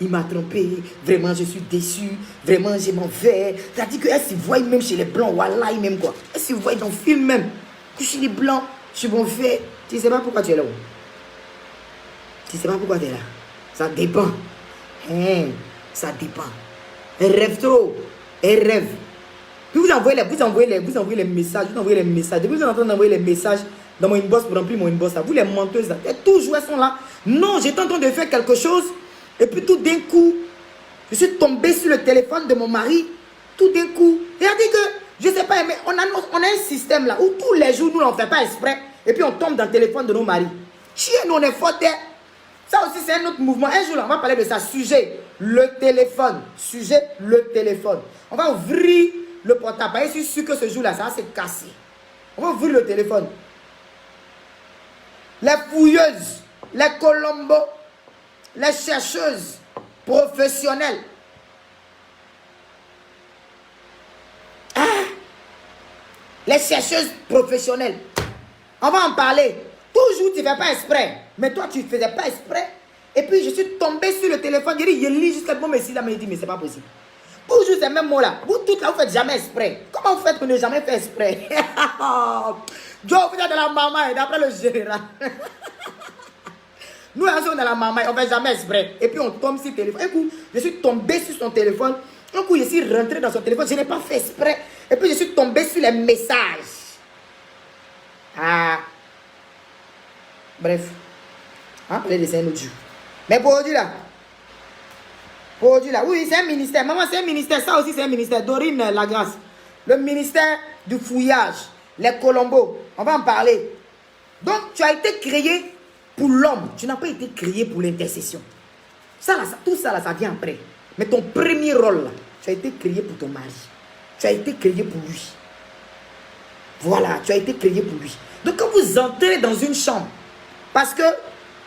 m'a trompé, vraiment je suis déçu, vraiment je m'en vais. C'est-à-dire qu'elle se voit même chez les blancs, wallah même quoi. Elle se voit dans le film même, que chez les blancs, je m'en vais. Tu ne sais pas pourquoi tu es là. Tu ne sais pas pourquoi tu es là. Ça dépend. Ça dépend. Elle rêve trop. Elle rêve. Puis vous envoyez les messages. Depuis vous êtes en train d'envoyer les messages dans mon inbox pour remplir mon inbox. Vous les menteuses là. Et toujours elles sont là. Non, j'étais en train de faire quelque chose. Et puis tout d'un coup, je suis tombé sur le téléphone de mon mari. Tout d'un coup. Il a dit que, je ne sais pas, mais on a un système là où tous les jours, nous on ne fait pas exprès. Et puis on tombe dans le téléphone de nos maris. Chez nous, on est forte. Ça aussi, c'est un autre mouvement. Un jour, là, on va parler de ça. Sujet, le téléphone. Sujet, le téléphone. On va ouvrir le portable. Je suis sûr que ce jour-là, ça va se casser. On va ouvrir le téléphone. Les fouilleuses, les colombos, les chercheuses professionnelles. Ah, les chercheuses professionnelles. On va en parler. Toujours, tu ne fais pas exprès. Mais toi, tu ne faisais pas exprès. Et puis, je suis tombé sur le téléphone. Je dis, je lis jusqu'à ce moment ici. Là, mais je dis, mais c'est pas possible. Toujours ces mêmes mots-là. Vous toutes là, vous ne faites jamais exprès. Comment vous faites pour ne jamais faire exprès? Joe, vous êtes dans la maman, d'après le général. Nous, on est dans la maman, on ne fait jamais exprès. Et puis, on tombe sur le téléphone. Un coup, je suis tombé sur son téléphone. Un coup, je suis rentré dans son téléphone. Je n'ai pas fait exprès. Et puis, je suis tombé sur les messages. Ah. Bref. On va parler de ça un autre jour. Mais pour aujourd'hui, là. Oui, c'est un ministère. Maman, c'est un ministère. Ça aussi, c'est un ministère. Dorine Lagrasse. Le ministère du fouillage. Les Colombos. On va en parler. Donc, tu as été créé pour l'homme. Tu n'as pas été créé pour l'intercession. Ça, là, tout ça, là, ça vient après. Mais ton premier rôle, là, tu as été créé pour ton mari. Tu as été créé pour lui. Voilà, tu as été créé pour lui. Donc, quand vous entrez dans une chambre, parce que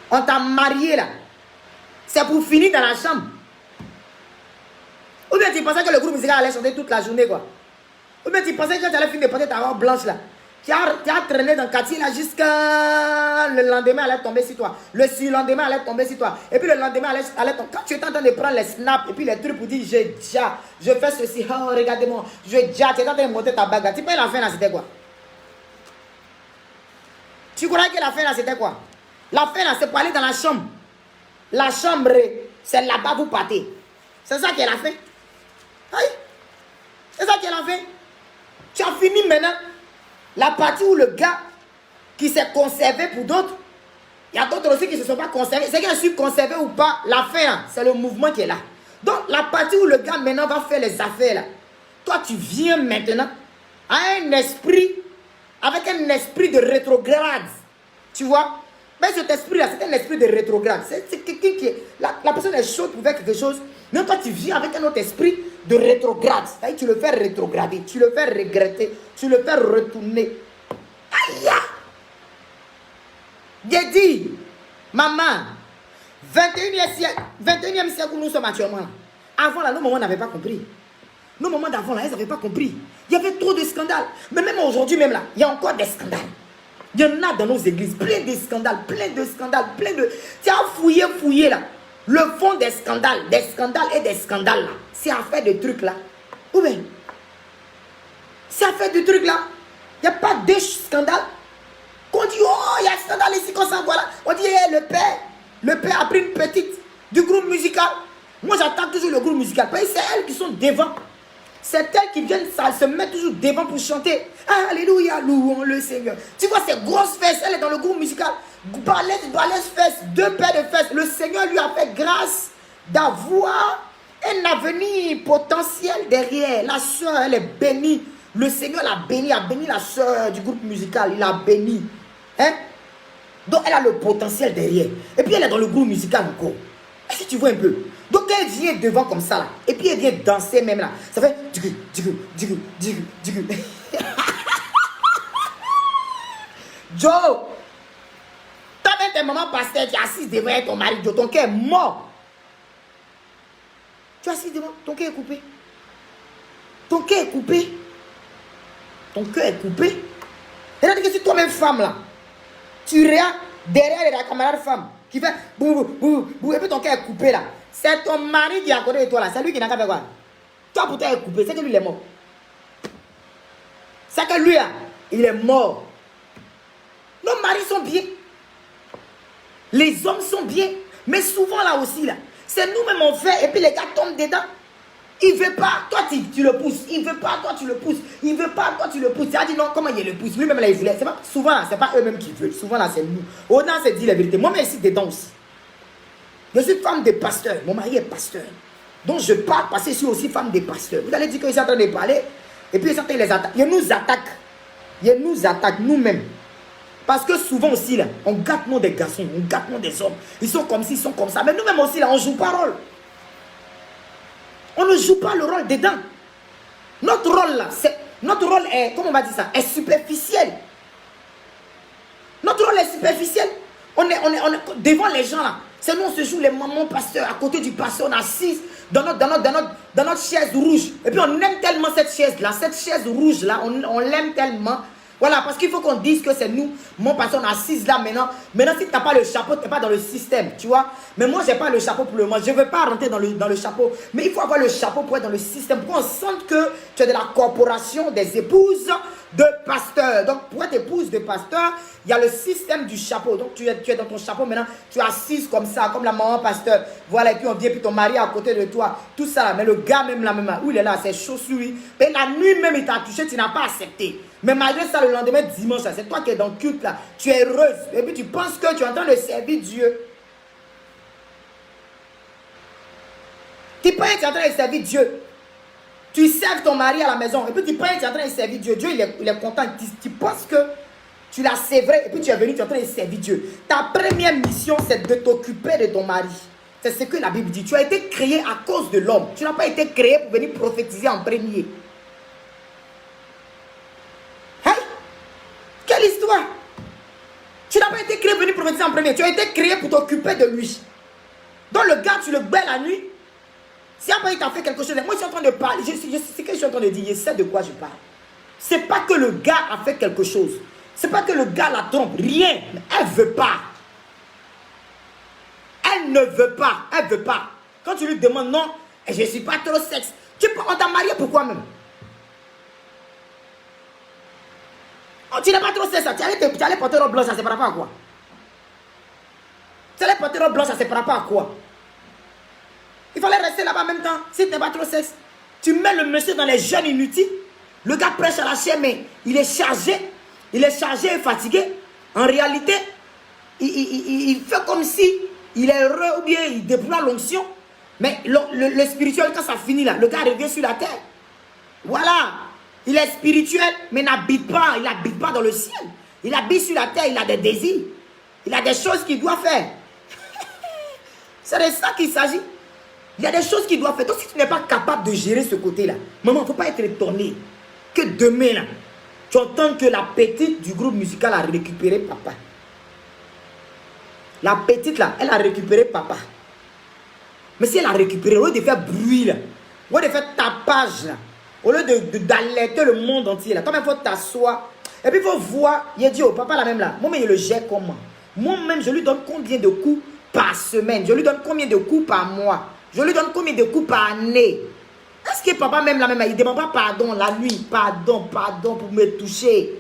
on t'a marié, là, c'est pour finir dans la chambre. Ou bien tu pensais que le groupe musical allait chanter toute la journée, quoi. Ou bien tu pensais que tu allais finir de porter ta robe blanche, là. Tu as traîné dans le quartier, là, jusqu'à le lendemain, elle allait tomber sur toi. Le surlendemain, elle allait tomber sur toi. Et puis le lendemain, elle allait tomber. Quand tu étais en train de prendre les snaps et puis les trucs pour dire, je fais ceci, oh, regardez-moi, tu étais en train de monter ta bague. Tu peux la fin, là, c'était quoi? Tu croyais que la fin, là, c'était quoi? La fin, là, c'est pour aller dans la chambre. La chambre, c'est là-bas vous partez. C'est ça qui est la fin. Oui. C'est ça qui est la fin. Tu as fini maintenant. La partie où le gars qui s'est conservé pour d'autres, il y a d'autres aussi qui ne se sont pas conservés. C'est qu'ils sont conservés ou pas, la fin, c'est le mouvement qui est là. Donc, la partie où le gars maintenant va faire les affaires, là, toi, tu viens maintenant à un esprit, avec un esprit de rétrograde. Tu vois? Mais cet esprit-là, c'est un esprit de rétrograde. C'est quelqu'un qui est... La personne est chaude pour faire quelque chose. Mais toi, tu viens avec un autre esprit de rétrograde. C'est-à-dire tu le fais rétrograder, tu le fais regretter, tu le fais retourner. Aïe! J'ai dit, maman, 21e siècle où nous sommes actuellement. Avant, là, nos mamans n'avaient pas compris. Nos mamans d'avant, là, elles n'avaient pas compris. Il y avait trop de scandales. Mais même aujourd'hui, même là, il y a encore des scandales. Il y en a dans nos églises, plein de scandales, plein de... Tu as fouillé là. Le fond des scandales et des scandales là. C'est à faire de trucs là. Ou bien, c'est à faire de trucs là. Il n'y a pas de scandales. Qu'on dit, oh, il y a un scandale ici, qu'on s'en voit là. On dit, hey, le père a pris une petite du groupe musical. Moi, j'attaque toujours le groupe musical. Parce que c'est elles qui sont devant. C'est elles qui viennent se mettre toujours devant pour chanter. Alléluia, louons le Seigneur. Tu vois ces grosses fesses, elle est dans le groupe musical. Balèze fesses, 2 paires de fesses. Le Seigneur lui a fait grâce d'avoir un avenir potentiel derrière. La soeur, elle est bénie. Le Seigneur l'a bénie, a béni la soeur du groupe musical. Il l'a bénie. Hein? Donc elle a le potentiel derrière. Et puis elle est dans le groupe musical encore. Est-ce que tu vois un peu? Donc elle vient devant comme ça là. Et puis elle vient danser même là. Ça fait djigou. Joe, toi-même tes mamans pasteur, tu es assise devant ton mari, Joe, ton cœur est mort. Tu es assis devant, ton cœur est coupé. Ton cœur est coupé. Ton cœur est coupé. C'est-à-dire que si toi-même femme là, tu regardes derrière ta camarade femme qui fait bou, et puis ton cœur est coupé là. C'est ton mari qui est à côté de toi là. C'est lui qui n'a qu'à faire quoi? Toi pour toi est coupé, c'est que lui il est mort. C'est que lui là, il est mort. Nos maris sont bien. Les hommes sont bien. Mais souvent là aussi là, c'est nous-mêmes on fait et puis les gars tombent dedans. Il ne veut pas, toi tu le pousses. Il ne veut pas, toi tu le pousses. Il ne veut pas, toi tu le pousses. Tu as dit non, comment il le pousse? Lui-même là il voulait. C'est pas, souvent là, c'est pas eux-mêmes qui veulent. Souvent là, c'est nous. Autant c'est dit la vérité. Moi-même ici dedans aussi. Je suis femme de pasteur. Mon mari est pasteur. Donc je parle parce que je suis aussi femme de pasteur. Vous allez dire qu'ils sont en train de parler. Et puis ils sont en train de les attaquer. Ils nous attaquent. Ils nous attaquent nous-mêmes. Parce que souvent aussi là, on gâte nos des garçons, on gâte nos des hommes. Ils sont comme ci, ils sont comme ça. Mais nous-mêmes aussi là, on ne joue pas rôle. On ne joue pas le rôle dedans. Notre rôle là, notre rôle est, comment on va dire ça, est superficiel. Notre rôle est superficiel. On est devant les gens là. C'est nous, on se joue les mamans pasteurs. À côté du pasteur, on est assis dans notre chaise rouge. Et puis on aime tellement cette chaise là. Cette chaise rouge là, on l'aime tellement. Voilà, parce qu'il faut qu'on dise que c'est nous, mon pasteur, on est assis là maintenant. Maintenant, si tu n'as pas le chapeau, tu n'es pas dans le système, tu vois. Mais moi, je n'ai pas le chapeau pour le moment. Je ne veux pas rentrer dans le chapeau. Mais il faut avoir le chapeau pour être dans le système. Pour qu'on sente que tu es de la corporation des épouses de pasteurs. Donc, pour être épouse de pasteur, il y a le système du chapeau. Donc, tu es dans ton chapeau maintenant. Tu es assise comme ça, comme la maman pasteur. Voilà, et puis on vient, puis ton mari est à côté de toi. Tout ça. Mais le gars même là, où il est là, c'est chaud sur lui. Et la nuit même, il t'a touché, tu n'as pas accepté. Mais malgré ça, le lendemain, dimanche, c'est toi qui es dans le culte là. Tu es heureuse. Et puis tu penses que tu es en train de servir Dieu. Tu penses que tu es en train de servir Dieu. Tu serves ton mari à la maison. Et puis tu penses que tu es en train de servir Dieu. Dieu, il est content. Tu penses que tu l'as sévré. Et puis tu es venu, tu es en train de servir Dieu. Ta première mission, c'est de t'occuper de ton mari. C'est ce que la Bible dit. Tu as été créé à cause de l'homme. Tu n'as pas été créé pour venir prophétiser en premier. Quelle histoire! Tu n'as pas été créé pour venir prophétiser en premier. Tu as été créé pour t'occuper de lui. Donc le gars, tu le bats la nuit. Si après il t'a fait quelque chose, moi je suis en train de parler. Je sais ce que je suis en train de dire. Je sais de quoi je parle. C'est pas que le gars a fait quelque chose. C'est pas que le gars la trompe. Rien. Elle veut pas. Elle ne veut pas. Elle veut pas. Quand tu lui demandes non, je ne suis pas trop sexe. On t'a marié pourquoi même? Oh, tu n'es pas trop sexe. Tu allais porter robe blanche, ça c'est par rapport à quoi? Tu allais porter robe blanche, ça c'est par rapport à quoi? Il fallait rester là-bas en même temps. Si tu n'es pas trop sexe, tu mets le monsieur dans les jeûnes inutiles. Le gars prêche à la chair, mais il est chargé. Il est chargé et fatigué. En réalité, il fait comme si il est heureux ou bien il déploie l'onction. Mais le spirituel, quand ça finit là, le gars revient sur la terre. Voilà. Il est spirituel, mais il n'habite pas dans le ciel. Il habite sur la terre, il a des désirs. Il a des choses qu'il doit faire. C'est de ça qu'il s'agit. Il y a des choses qu'il doit faire. Donc si tu n'es pas capable de gérer ce côté-là, maman, il ne faut pas être étonné que demain, là, tu entends que la petite du groupe musical a récupéré papa. La petite là, elle a récupéré papa. Mais si elle a récupéré, au lieu de faire bruit là, au lieu de faire tapage là, au lieu d'alerter le monde entier là, quand même il faut t'asseoir. Et puis il faut voir, il a dit au papa là même là, moi-même il le gère comment? Moi-même je lui donne combien de coups par semaine? Je lui donne combien de coups par mois? Je lui donne combien de coups par année? Est-ce que papa même là même, il ne demande pas pardon la nuit? Pardon pour me toucher.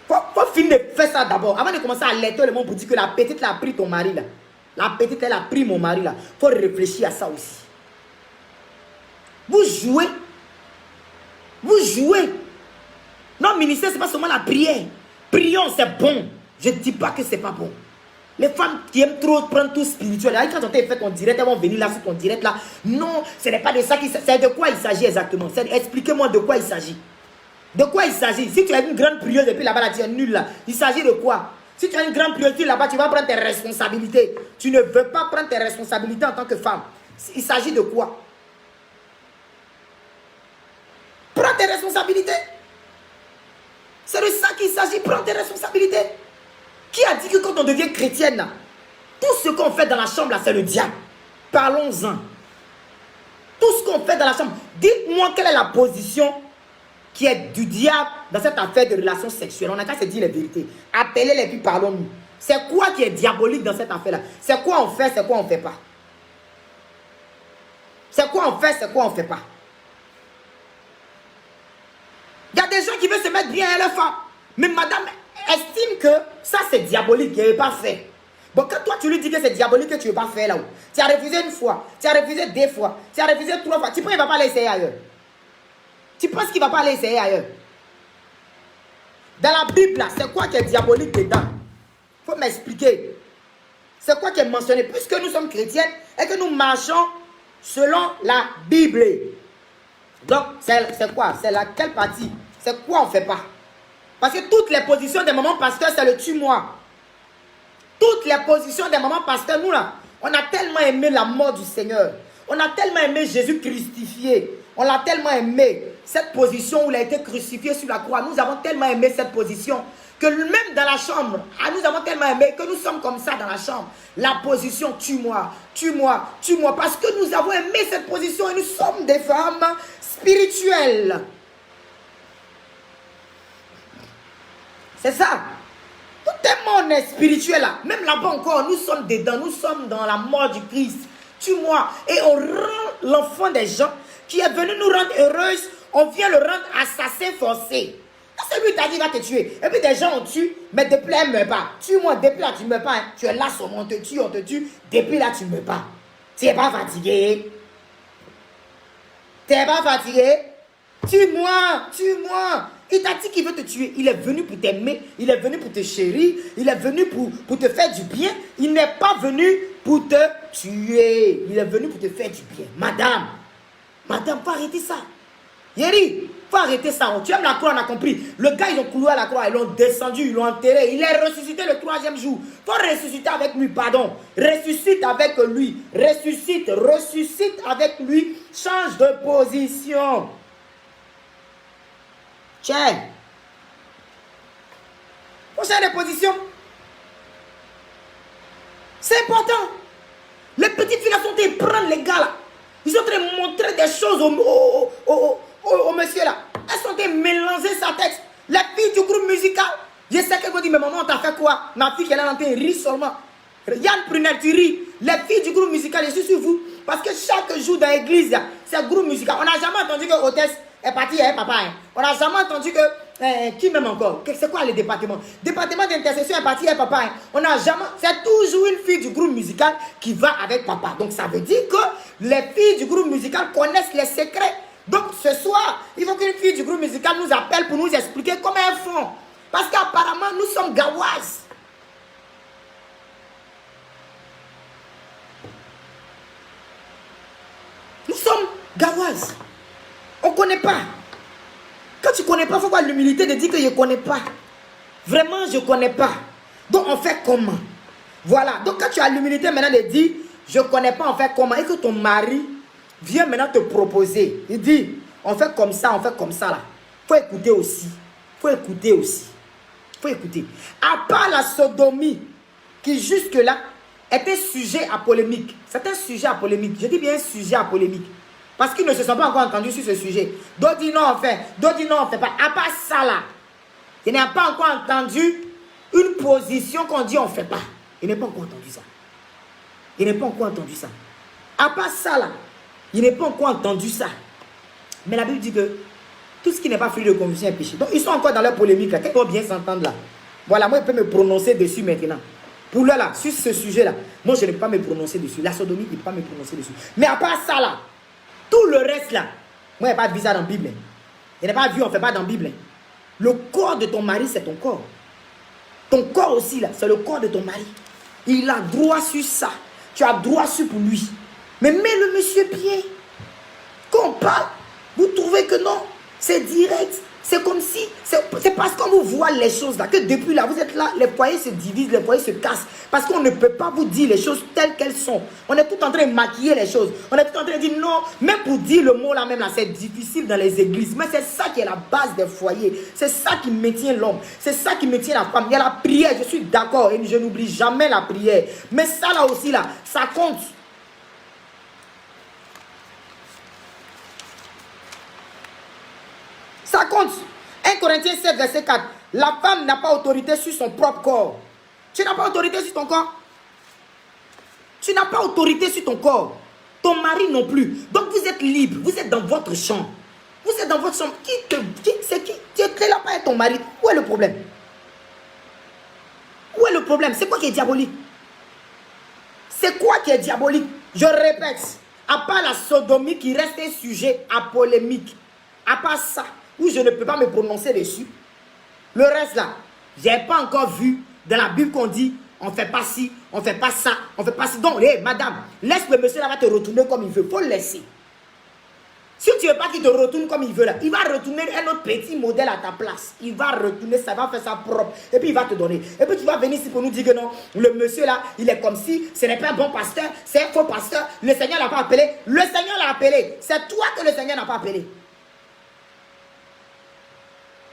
Faut finir de faire ça d'abord. Avant de commencer à alerter le monde pour dire que la petite là a pris ton mari là. La petite elle a pris mon mari là. Faut réfléchir à ça aussi. Vous jouez. Vous jouez. Non, ministère, ce n'est pas seulement la prière. Prions, c'est bon. Je ne dis pas que ce n'est pas bon. Les femmes qui aiment trop prendre tout spirituel. Quand on t'a fait ton direct, elles vont venir là sur ton direct là. Non, ce n'est pas de ça qu'il s'agit. C'est de quoi il s'agit exactement. Expliquez-moi de quoi il s'agit. De quoi il s'agit? Si tu as une grande prieuse et puis là-bas, là, tu es nul là. Il s'agit de quoi? Si tu as une grande prieuse là-bas, tu vas prendre tes responsabilités. Tu ne veux pas prendre tes responsabilités en tant que femme. Il s'agit de quoi? Prends tes responsabilités. C'est de ça qu'il s'agit. Prends tes responsabilités. Qui a dit que quand on devient chrétienne, là, tout ce qu'on fait dans la chambre, là, c'est le diable? Parlons-en. Tout ce qu'on fait dans la chambre. Dites-moi quelle est la position qui est du diable dans cette affaire de relations sexuelles. On n'a qu'à se dire la vérité. Appelez-les puis parlons-nous. C'est quoi qui est diabolique dans cette affaire-là? C'est quoi on fait, c'est quoi on ne fait pas? C'est quoi on fait, c'est quoi on ne fait pas? Il y a des gens qui veulent se mettre bien à leur femme. Mais madame estime que ça c'est diabolique, qu'elle n'est pas fait. Bon, quand toi tu lui dis que c'est diabolique, que tu ne veux pas faire là-haut. Tu as refusé une fois, tu as refusé deux fois, tu as refusé trois fois. Tu penses qu'il ne va pas aller essayer ailleurs? Tu penses qu'il ne va pas aller essayer ailleurs? Dans la Bible, là, c'est quoi qui est diabolique dedans? Il faut m'expliquer. C'est quoi qui est mentionné? Puisque nous sommes chrétiens et que nous marchons selon la Bible. Donc, c'est quoi? C'est laquelle partie? C'est quoi on ne fait pas? Parce que toutes les positions des mamans pasteurs, c'est le tue-moi. Toutes les positions des mamans pasteurs, nous là, on a tellement aimé la mort du Seigneur. On a tellement aimé Jésus crucifié. On l'a tellement aimé. Cette position où il a été crucifié sur la croix. Nous avons tellement aimé cette position que même dans la chambre, nous avons tellement aimé que nous sommes comme ça dans la chambre. La position, tue-moi, tue-moi, tue-moi. Parce que nous avons aimé cette position et nous sommes des femmes spirituelles. C'est ça. Tout tellement on est spirituel là. Même là-bas encore, nous sommes dedans. Nous sommes dans la mort du Christ. Tue-moi. Et on rend l'enfant des gens qui est venu nous rendre heureuses. On vient le rendre assassin forcé. C'est lui qui t'a dit va te tuer. Et puis des gens ont tué, mais depuis là, il ne meurt pas. Tue-moi, depuis là, tu ne meurs pas. Hein. Tu es là sur on te tue, on te tue. Depuis là, tu ne meurs pas. Tu n'es pas fatigué. Tu n'es pas fatigué. Tue-moi, tue-moi. Il t'a dit qu'il veut te tuer. Il est venu pour t'aimer. Il est venu pour te chérir. Il est venu pour te faire du bien. Il n'est pas venu pour te tuer. Il est venu pour te faire du bien. Madame, faut arrêter ça. Yeri, faut arrêter ça. Tu aimes la croix, on a compris. Le gars, ils ont cloué à la croix. Ils l'ont descendu, ils l'ont enterré. Il est ressuscité le 3e jour. Faut ressusciter avec lui, pardon. Ressuscite avec lui. Ressuscite avec lui. Change de position. Tiens. Faut changer de position. C'est important. Les petites filles là sont en train de prendre les gars là. Ils sont en train de montrer des choses au monsieur là. Elles sont en train de mélanger sa tête. Les filles du groupe musical. Je sais qu'elles vont dire, mais maman, on t'a fait quoi? Ma fille qui est là en train de rire seulement. Yann Prunel, tu ris. Les filles du groupe musical, je suis sur vous. Parce que chaque jour dans l'église, c'est un groupe musical. On n'a jamais entendu que hôtesse est partie avec papa. Hein. On n'a jamais entendu que... qui même encore? C'est quoi le département? Département d'intercession est parti avec papa. Hein. On n'a jamais... C'est toujours une fille du groupe musical qui va avec papa. Donc ça veut dire que les filles du groupe musical connaissent les secrets. Donc ce soir, il faut qu'une fille du groupe musical nous appelle pour nous expliquer comment elles font. Parce qu'apparemment, nous sommes gawazes. Nous sommes gawazes. On ne connaît pas. Quand tu ne connais pas, il faut avoir l'humilité de dire que je ne connais pas. Vraiment, je ne connais pas. Donc, on fait comment? Voilà. Donc, quand tu as l'humilité maintenant de dire, je ne connais pas, on fait comment? Et que ton mari vient maintenant te proposer. Il dit, on fait comme ça là. Il faut écouter aussi. Il faut écouter. À part la sodomie, qui jusque-là était sujet à polémique. C'est un sujet à polémique. Je dis bien sujet à polémique. Parce qu'ils ne se sont pas encore entendus sur ce sujet. D'autres disent non, on fait. D'autres disent non, on ne fait pas. À part ça là, il n'a pas encore entendu une position qu'on dit on ne fait pas. Il n'a pas encore entendu ça. À part ça là, il n'a pas encore entendu ça. Mais la Bible dit que tout ce qui n'est pas fruit de conviction est péché. Donc ils sont encore dans leur polémique là. Quelqu'un doit bien s'entendre là. Voilà, moi je peux me prononcer dessus maintenant. Pour là, sur ce sujet là, moi je ne peux pas me prononcer dessus. La sodomie, je ne peux pas me prononcer dessus. Mais à part ça là, tout le reste là, moi je n'ai pas vu ça dans la Bible. Je n'ai pas vu, on ne fait pas dans la Bible. Le corps de ton mari, c'est ton corps. Ton corps aussi là, c'est le corps de ton mari. Il a droit sur ça. Tu as droit sur pour lui. Mais mets le monsieur bien. Quand on parle, vous trouvez que non, c'est direct. C'est comme si, c'est parce qu'on vous voit les choses là, que depuis là, vous êtes là, les foyers se divisent, les foyers se cassent. Parce qu'on ne peut pas vous dire les choses telles qu'elles sont. On est tout en train de maquiller les choses. On est tout en train de dire non, même pour dire le mot là même là, c'est difficile dans les églises. Mais c'est ça qui est la base des foyers. C'est ça qui maintient l'homme. C'est ça qui maintient la femme. Il y a la prière, je suis d'accord, et je n'oublie jamais la prière. Mais ça là aussi là, ça compte. Ça compte. 1 Corinthiens 7, verset 4. La femme n'a pas autorité sur son propre corps. Tu n'as pas autorité sur ton corps. Tu n'as pas autorité sur ton corps. Ton mari non plus. Donc vous êtes libre. Vous êtes dans votre chambre. Vous êtes dans votre chambre. C'est qui? Tu es là pas avec ton mari. Où est le problème? Où est le problème? C'est quoi qui est diabolique? C'est quoi qui est diabolique? Je répète. À part la sodomie qui reste un sujet à polémique. À part ça, où je ne peux pas me prononcer dessus. Le reste là, je n'ai pas encore vu dans la Bible qu'on dit on ne fait pas ci, on ne fait pas ça, on ne fait pas ci. Donc, hey, madame, laisse le monsieur là va te retourner comme il veut. Il faut le laisser. Si tu ne veux pas qu'il te retourne comme il veut là, il va retourner un autre petit modèle à ta place. Il va retourner, ça va faire ça propre. Et puis il va te donner. Et puis tu vas venir ici pour nous dire que non, le monsieur là, il est comme si, ce n'est pas un bon pasteur, c'est un faux pasteur. Le Seigneur l'a pas appelé. Le Seigneur l'a appelé. C'est toi que le Seigneur n'a pas appelé.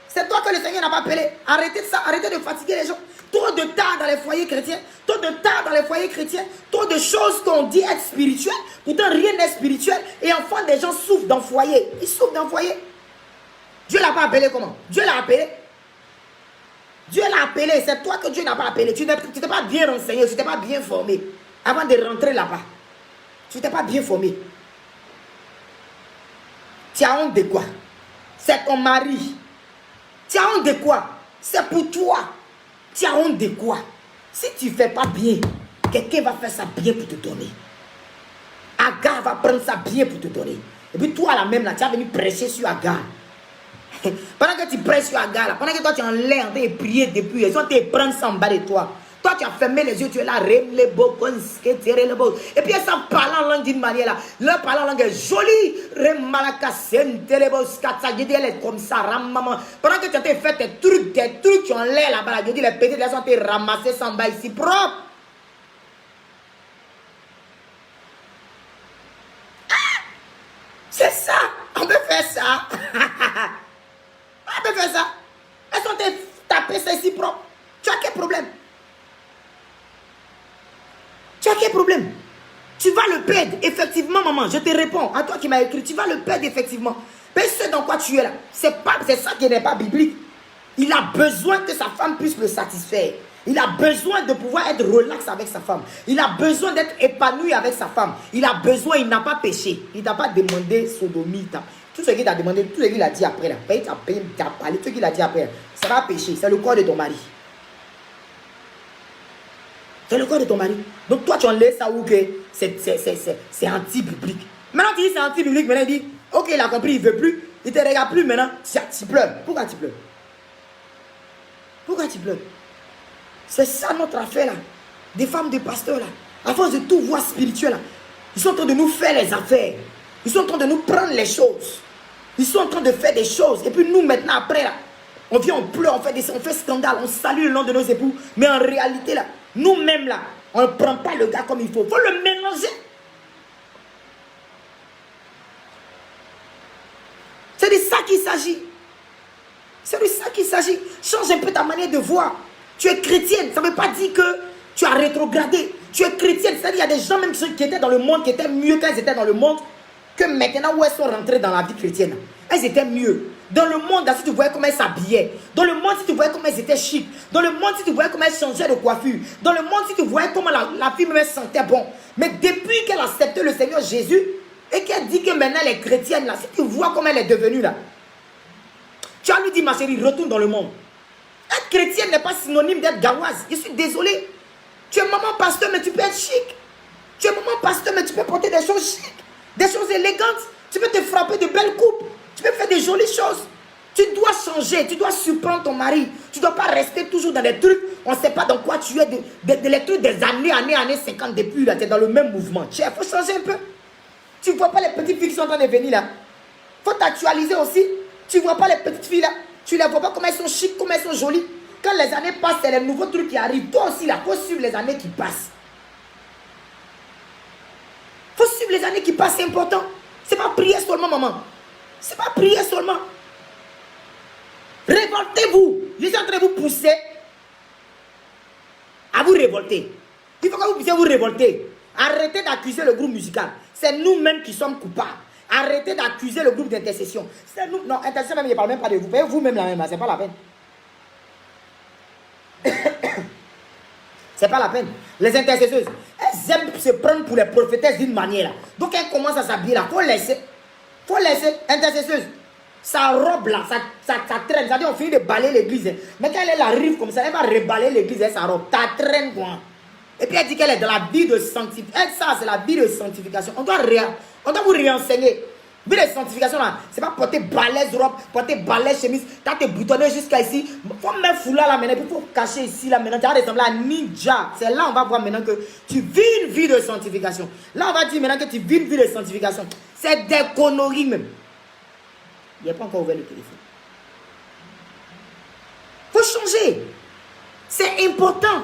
C'est toi que le Seigneur n'a pas appelé. Arrêtez de ça, arrêtez de fatiguer les gens. Trop de temps dans les foyers chrétiens, trop de temps dans les foyers chrétiens, trop de choses qu'on dit être spirituelles, pourtant rien n'est spirituel. Et enfin, des gens souffrent dans le foyer. Ils souffrent dans le foyer. Dieu ne l'a pas appelé comment? Dieu l'a appelé. Dieu l'a appelé, c'est toi que Dieu n'a pas appelé. Tu t'es pas bien renseigné, tu t'es pas bien formé. Avant de rentrer là-bas, tu t'es pas bien formé. Tu as honte de quoi? C'est ton mari. Tu as honte de quoi? C'est pour toi. Tu as honte de quoi? Si tu ne fais pas bien, quelqu'un va faire ça bien pour te donner. Agar va prendre ça bien pour te donner. Et puis toi, là même, là, tu vas venir prêcher sur Agar. Pendant que tu prêches sur Agar, là, pendant que toi, tu es en l'air, en train de prier depuis, ils ont te prendre ça en bas de toi. Toi, tu as fermé les yeux, tu es là, et puis, elles savent parler en langue d'une manière là. Leur parler en langue est jolie. Elle est comme ça, maman. Pendant que tu as fait tes trucs qui ont l'air là-bas, je dis, les petites, elles ont été ramassées sans bas ici propre. C'est ça, on peut faire ça. On peut faire ça. Elles ont été tapées ça ici propre. Tu as quel problème? Tu as quel problème? Tu vas le perdre, effectivement, maman. Je te réponds, à toi qui m'as écrit, tu vas le perdre, effectivement. Mais ce dans quoi tu es là, c'est ça qui n'est pas biblique. Il a besoin que sa femme puisse le satisfaire. Il a besoin de pouvoir être relax avec sa femme. Il a besoin d'être épanoui avec sa femme. Il a besoin, il n'a pas péché. Il n'a pas demandé sodomie. Tout ce qu'il t'a demandé, tout ce qu'il a dit après, là, il t'a parlé, tout ce qu'il a dit après, ça va pécher. C'est le corps de ton mari. C'est le corps de ton mari. Donc toi, tu en laisses ça ou que c'est anti-biblique. Maintenant, tu dis c'est anti-biblique. Maintenant, il dit, ok, il a compris, il ne veut plus. Il ne te regarde plus maintenant. Tu pleures. Pourquoi tu pleures? Pourquoi tu pleures? C'est ça notre affaire là. Des femmes de pasteurs là. À force de tout voir spirituel là. Ils sont en train de nous faire les affaires. Ils sont en train de nous prendre les choses. Ils sont en train de faire des choses. Et puis nous maintenant après là, on vient, on pleure, on fait scandale, on salue le nom de nos époux. Mais en réalité là, nous-mêmes là, on ne prend pas le gars comme il faut. Il faut le mélanger. C'est de ça qu'il s'agit. C'est de ça qu'il s'agit. Change un peu ta manière de voir. Tu es chrétienne, ça ne veut pas dire que tu as rétrogradé. Tu es chrétienne, c'est-à-dire qu'il y a des gens même qui étaient dans le monde, qui étaient mieux quand ils étaient dans le monde, que maintenant où elles sont rentrées dans la vie chrétienne. Elles étaient mieux. Dans le monde, là, si tu voyais comment elles s'habillaient. Dans le monde, si tu voyais comment elles étaient chic. Dans le monde, si tu voyais comment elles changeaient de coiffure. Dans le monde, si tu voyais comment la fille même sentait bon. Mais depuis qu'elle a accepté le Seigneur Jésus, et qu'elle dit que maintenant elle est chrétienne, là, si tu vois comment elle est devenue là, tu as lui dit, ma chérie, retourne dans le monde. Être chrétienne n'est pas synonyme d'être gaoise. Je suis désolé. Tu es maman pasteur, mais tu peux être chic. Tu es maman pasteur, mais tu peux porter des choses chic, des choses élégantes. Tu peux te frapper de belles coupes. Tu peux faire des jolies choses. Tu dois changer. Tu dois surprendre ton mari. Tu ne dois pas rester toujours dans des trucs. On ne sait pas dans quoi tu es. Les trucs des années 50 depuis là. Tu es dans le même mouvement. Il faut changer un peu. Tu ne vois pas les petites filles qui sont en train de venir là. Il faut t'actualiser aussi. Tu ne vois pas les petites filles là. Tu ne les vois pas comment elles sont chic, comment elles sont jolies. Quand les années passent, c'est les nouveaux trucs qui arrivent. Toi aussi là, il faut suivre les années qui passent. Il faut suivre les années qui passent, c'est important. Ce n'est pas prier seulement, maman. Ce n'est pas prier seulement. Révoltez-vous. Je suis en train de vous pousser à vous révolter. Il faut que vous puissiez vous révolter. Arrêtez d'accuser le groupe musical. C'est nous-mêmes qui sommes coupables. Arrêtez d'accuser le groupe d'intercession. C'est nous. Non, intercession même, il ne parle même pas de vous. Vous-même la même, c'est pas la peine. C'est pas la peine. Les intercesseuses, elles aiment se prendre pour les prophétesses d'une manière là. Donc elles commencent à s'habiller là. Faut laisser. Intercesseuse. Sa robe là, ça traîne. C'est-à-dire on finit de balayer l'église. Hein. Mais quand elle arrive comme ça, elle va rebalayer l'église avec sa robe. Ça traîne quoi. Et puis elle dit qu'elle est dans la vie de sanctification. Ça, c'est la vie de sanctification. On doit vous réenseigner. Vie de sanctification là, c'est pas porter balèze robe, porter balèze chemise, t'as tes boutonnés jusqu'à ici. Faut mettre foulard là maintenant, puis faut cacher ici là maintenant. Tu vas ressembler à ninja. C'est là on va voir maintenant que tu vis une vie de sanctification. Là on va dire maintenant que tu vis une vie de sanctification. C'est des conneries même. Il n'a pas encore ouvert le téléphone. Il faut changer. C'est important.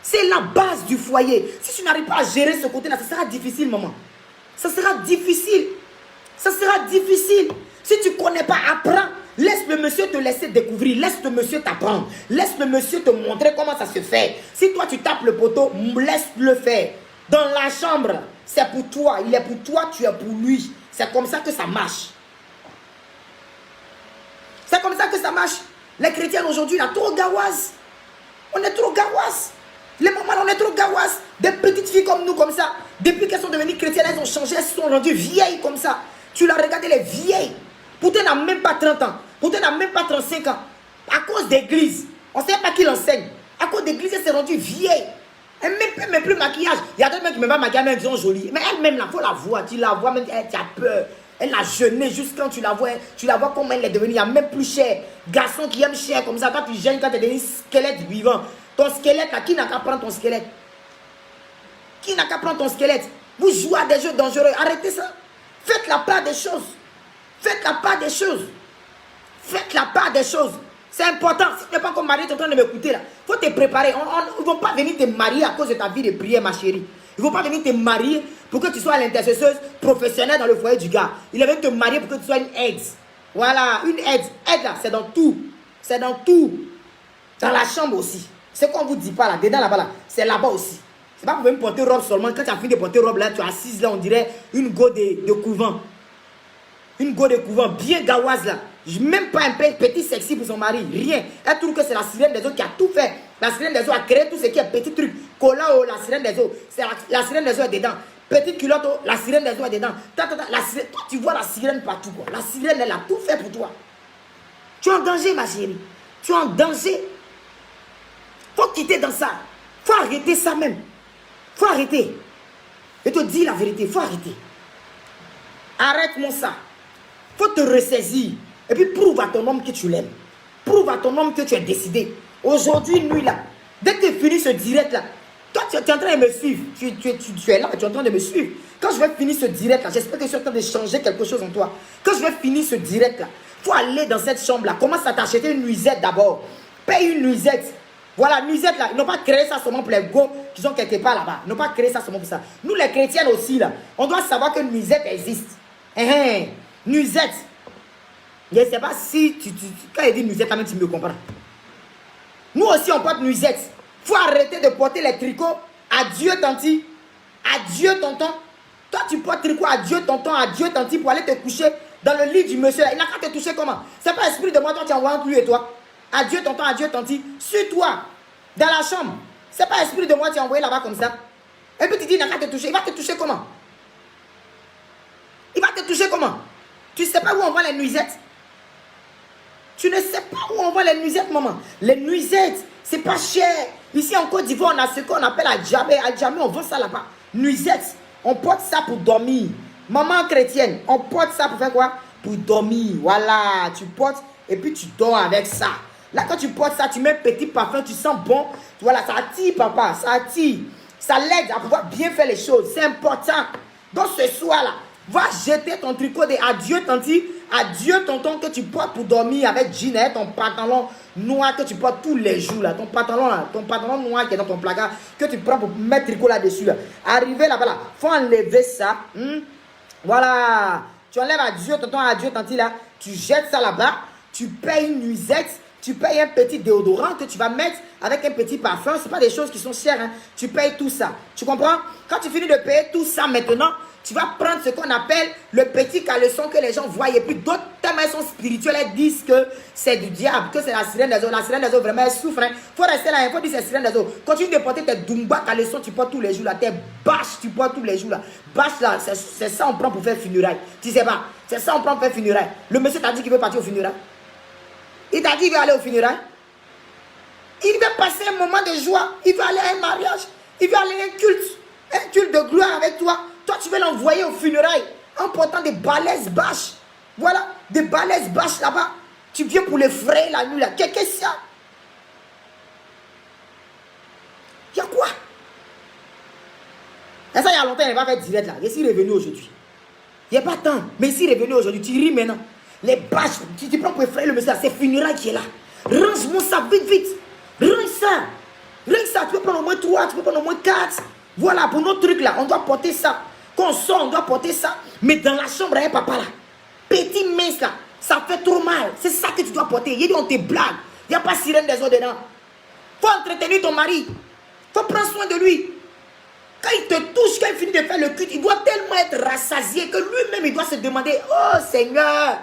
C'est la base du foyer. Si tu n'arrives pas à gérer ce côté-là, ça sera difficile, maman. Ça sera difficile. Ça sera difficile. Si tu ne connais pas, apprends. Laisse le monsieur te laisser découvrir. Laisse le monsieur t'apprendre. Laisse le monsieur te montrer comment ça se fait. Si toi, tu tapes le poteau, laisse-le faire. Dans la chambre, c'est pour toi. Il est pour toi, tu es pour lui. C'est comme ça que ça marche. C'est comme ça que ça marche. Les chrétiens aujourd'hui, là, trop gawaz. On est trop gawaz. Les mamans, on est trop gawaz. Des petites filles comme nous, comme ça. Depuis qu'elles sont devenues chrétiennes, elles ont changé. Elles se sont rendues vieilles comme ça. Tu l'as regardé, les vieilles. Pourtant, elle n'a même pas 30 ans. Pourtant, elle n'a même pas 35 ans. À cause d'église. On ne sait pas qui l'enseigne. À cause d'église, elle s'est rendue vieille. Elle ne met même plus maquillage. Il y a d'autres mecs qui ne mettent pas maquillage, mais elles sont jolies. Mais elle-même, il faut la voir. Tu la vois, même elle, tu as peur. Elle a jeûné juste quand tu la vois comme elle est devenue. Il y a même plus cher. Garçon qui aime cher comme ça. Toi, tu gênes quand tu es devenu squelette vivant. Ton squelette, là, qui n'a qu'à prendre ton squelette? Qui n'a qu'à prendre ton squelette? Vous jouez à des jeux dangereux. Arrêtez ça. Faites la part des choses. Faites la part des choses. Faites la part des choses. C'est important. Si tu n'es pas encore marié, tu es en train de m'écouter là. Il faut te préparer. Ils ne vont pas venir te marier à cause de ta vie de prière, ma chérie. Ils ne vont pas venir te marier pour que tu sois l'intercesseuse professionnelle dans le foyer du gars. Ils veulent te marier pour que tu sois une aide. Voilà, une aide. Aide là, c'est dans tout. C'est dans tout. Dans la chambre aussi. C'est qu'on ne vous dit pas là, dedans là-bas là. C'est là-bas aussi. C'est pas pour venir porter robe seulement. Quand tu as fini de porter robe là, tu es assise là, on dirait une go de couvent. Une go de couvent bien gawaz là. Même pas un petit sexy pour son mari. Rien. Elle trouve que c'est la sirène des eaux qui a tout fait. La sirène des eaux a créé tout ce qui est petit truc. Cola, oh, la sirène des eaux. C'est la sirène des eaux est dedans. Petite culotte, oh, la sirène des eaux est dedans. La sirène, toi, tu vois la sirène partout. Quoi. La sirène, elle a tout fait pour toi. Tu es en danger, ma chérie. Tu es en danger. Faut quitter dans ça. Faut arrêter ça même. Faut arrêter. Je te dis la vérité. Faut arrêter. Arrête-moi ça. Faut te ressaisir. Et puis prouve à ton homme que tu l'aimes. Prouve à ton homme que tu es décidé. Aujourd'hui, nuit là, dès que tu finis ce direct là, toi tu es en train de me suivre. Tu es là, tu es en train de me suivre. Quand je vais finir ce direct là, j'espère que je suis en train de changer quelque chose en toi. Quand je vais finir ce direct là, il faut aller dans cette chambre là. Commence à t'acheter une nuisette d'abord. Paye une nuisette. Voilà, nuisette là, ils n'ont pas créé ça seulement pour les gars qui sont quelque part là-bas. Ils n'ont pas créé ça seulement pour ça. Nous les chrétiens aussi là, on doit savoir que nuisette existe. Nuisette. Je ne sais pas si quand il dit nuisette, quand même tu me comprends. Nous aussi on porte nuisette. Il faut arrêter de porter les tricots. Adieu tanti. Adieu tonton. Toi tu portes tricot adieu tonton, adieu tanti pour aller te coucher dans le lit du monsieur. Il n'a qu'à te toucher comment? C'est pas esprit de moi, toi tu envoies entre lui et toi. Adieu tonton, adieu tanti. Sur toi, dans la chambre. C'est pas esprit de moi, tu as envoyé là-bas comme ça. Et puis tu dis, il n'a qu'à te toucher. Il va te toucher comment? Il va te toucher comment? Tu ne sais pas où on voit les nuisettes? Tu ne sais pas où on voit les nuisettes, maman. Les nuisettes, c'est pas cher. Ici en Côte d'Ivoire, on a ce qu'on appelle adjamé. Adjamé, on vend ça là-bas. Nuisettes, on porte ça pour dormir. Maman chrétienne, on porte ça pour faire quoi? Pour dormir. Voilà, tu portes et puis tu dors avec ça. Là, quand tu portes ça, tu mets un petit parfum, tu sens bon. Voilà, ça attire, papa, ça attire. Ça l'aide à pouvoir bien faire les choses. C'est important. Donc, ce soir-là, va jeter ton tricot de adieu, tanti. Adieu, tonton, que tu portes pour dormir avec jean et ton pantalon noir que tu portes tous les jours. Là. Ton pantalon noir qui est dans ton placard, que tu prends pour mettre tricot là-dessus. Là. Arriver là-bas, là, faut enlever ça. Voilà. Tu enlèves adieu, tonton, adieu, tanti, là. Tu jettes ça là-bas. Tu payes une nuisette. Tu payes un petit déodorant que tu vas mettre avec un petit parfum. Ce n'est pas des choses qui sont chères. Hein. Tu payes tout ça. Tu comprends? Quand tu finis de payer tout ça maintenant, tu vas prendre ce qu'on appelle le petit caleçon que les gens voient. Et puis d'autres thèmes sont spirituels. Elles disent que c'est du diable, que c'est la sirène des eaux. La sirène des eaux, vraiment, elle souffre. Il faut rester là. Il faut dire c'est la sirène des eaux. Continue de porter tes Dumba caleçons, tu portes tous les jours là. Tes bâches, tu portes tous les jours là. Bâches là, c'est ça on prend pour faire funérailles. Tu sais pas? C'est ça on prend pour faire funérailles. Le monsieur t'a dit qu'il veut partir au funérailles. Il t'a dit qu'il veut aller au funérailles. Il veut passer un moment de joie. Il veut aller à un mariage. Il veut aller à un culte de gloire avec toi. Toi, tu veux l'envoyer au funérailles en portant des balaises bâches. Voilà, des balaises bâches là-bas. Tu viens pour les frayer la nuit là. Qu'est-ce que c'est ça? Il y a quoi? Et ça, il y a longtemps, il va faire direct là. Je suis revenu aujourd'hui. Il n'y a pas de temps. Mais ici, revenu aujourd'hui. Tu ris maintenant. Les bâches, tu prends pour effrayer le monsieur, c'est funérailles qui est là. Range-moi ça vite, vite. Range ça. Range ça, tu peux prendre au moins 3, tu peux prendre au moins 4. Voilà, pour notre truc là, on doit porter ça. Quand on sort, on doit porter ça. Mais dans la chambre, il y a papa là. Petit mince là, ça fait trop mal. C'est ça que tu dois porter. Il y a on te blague. Il n'y a pas sirène des eaux dedans. Faut entretenir ton mari. Faut prendre soin de lui. Quand il te touche, quand il finit de faire le culte, il doit tellement être rassasié que lui-même, il doit se demander, oh Seigneur,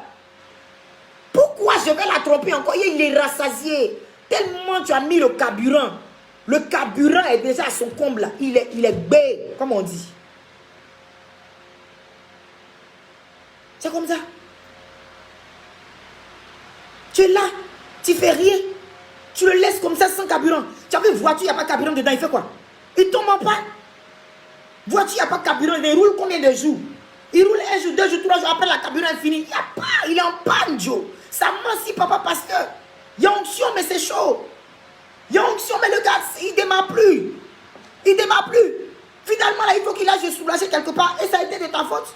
pourquoi je vais la tromper encore? Il est rassasié. Tellement tu as mis le carburant. Le carburant est déjà à son comble là. Il est bé, comme on dit. C'est comme ça. Tu es là, tu fais rien. Tu le laisses comme ça sans carburant. Tu as vu une voiture, il n'y a pas de carburant dedans, il fait quoi? Il tombe en panne. Voiture, il n'y a pas de carburant, il roule combien de jours? Il roule 1 jour, 2 jours, 3 jours, après la carburant est fini. Il n'y a pas, il est en panne, Joe. Ça mentit, papa pasteur. Il y a onction, mais c'est chaud. Il y a onction, mais le gars, il ne démarre plus. Il ne démarre plus. Finalement, là, il faut qu'il aille se soulager quelque part. Et ça a été de ta faute.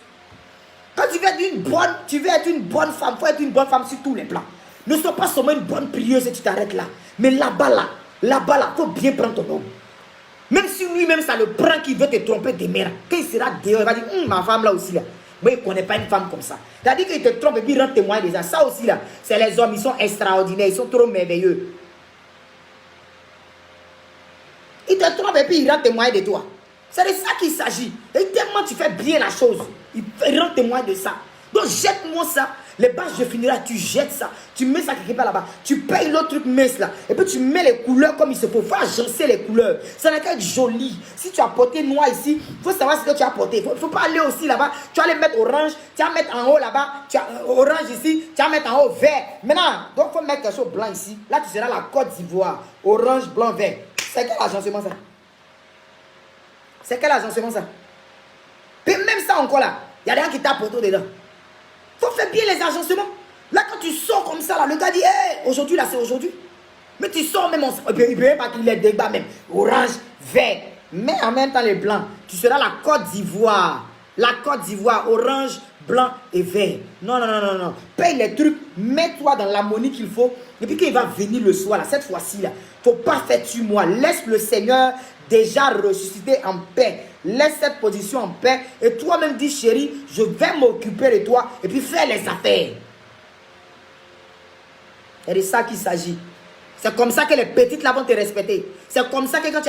Quand tu veux être une bonne femme, il faut être une bonne femme sur tous les plans. Ne sois pas seulement une bonne prieuse et tu t'arrêtes là. Mais là-bas, il faut bien prendre ton homme. Même si lui-même, ça le prend qu'il veut te tromper des mères. Quand il sera dehors, il va dire, ma femme là aussi là. Mais il ne connaît pas une femme comme ça. C'est-à-dire qu'il te trompe et puis il rend témoin déjà. Ça aussi là, c'est les hommes, ils sont extraordinaires, ils sont trop merveilleux. Il te trompe et puis il rend témoin de toi. C'est de ça qu'il s'agit. Et tellement tu fais bien la chose, il rend témoin de ça. Donc jette-moi ça. Les bâches, je finirai, tu jettes ça. Tu mets ça quelque part là-bas. Tu payes l'autre truc mince là. Et puis tu mets les couleurs comme il se faut. Il faut agencer les couleurs. Ça n'a qu'à être joli. Si tu as porté noir ici, il faut savoir ce que tu as porté. Il ne faut pas aller aussi là-bas. Tu vas aller mettre orange. Tu vas mettre en haut là-bas. Tu as orange ici. Tu vas mettre en haut vert. Maintenant, donc il faut mettre quelque chose blanc ici. Là, tu seras la Côte d'Ivoire. Orange, blanc, vert. C'est quel agencement ça? C'est quel agencement ça? Et même ça encore là. Il y a des gens qui tapent autour dedans. Faut faire bien les agencements. Là, quand tu sors comme ça, là, le gars dit, hey, aujourd'hui, là, c'est aujourd'hui. Mais tu sors même, il ne peut pas qu'il ait des bas même. Orange, vert. Mais en même temps, les blancs. Tu seras la Côte d'Ivoire. La Côte d'Ivoire, orange, blanc et vert. Non, non, non, non, non. Paye les trucs, mets-toi dans l'harmonie qu'il faut. Et puis quand il va venir le soir, là, cette fois-ci, là, faut pas faire tu-moi. Laisse le Seigneur déjà ressusciter en paix. Laisse cette position en paix. Et toi-même dis, chérie, je vais m'occuper de toi. Et puis faire les affaires. C'est de ça qu'il s'agit. C'est comme ça que les petites là vont te respecter. C'est comme ça que quand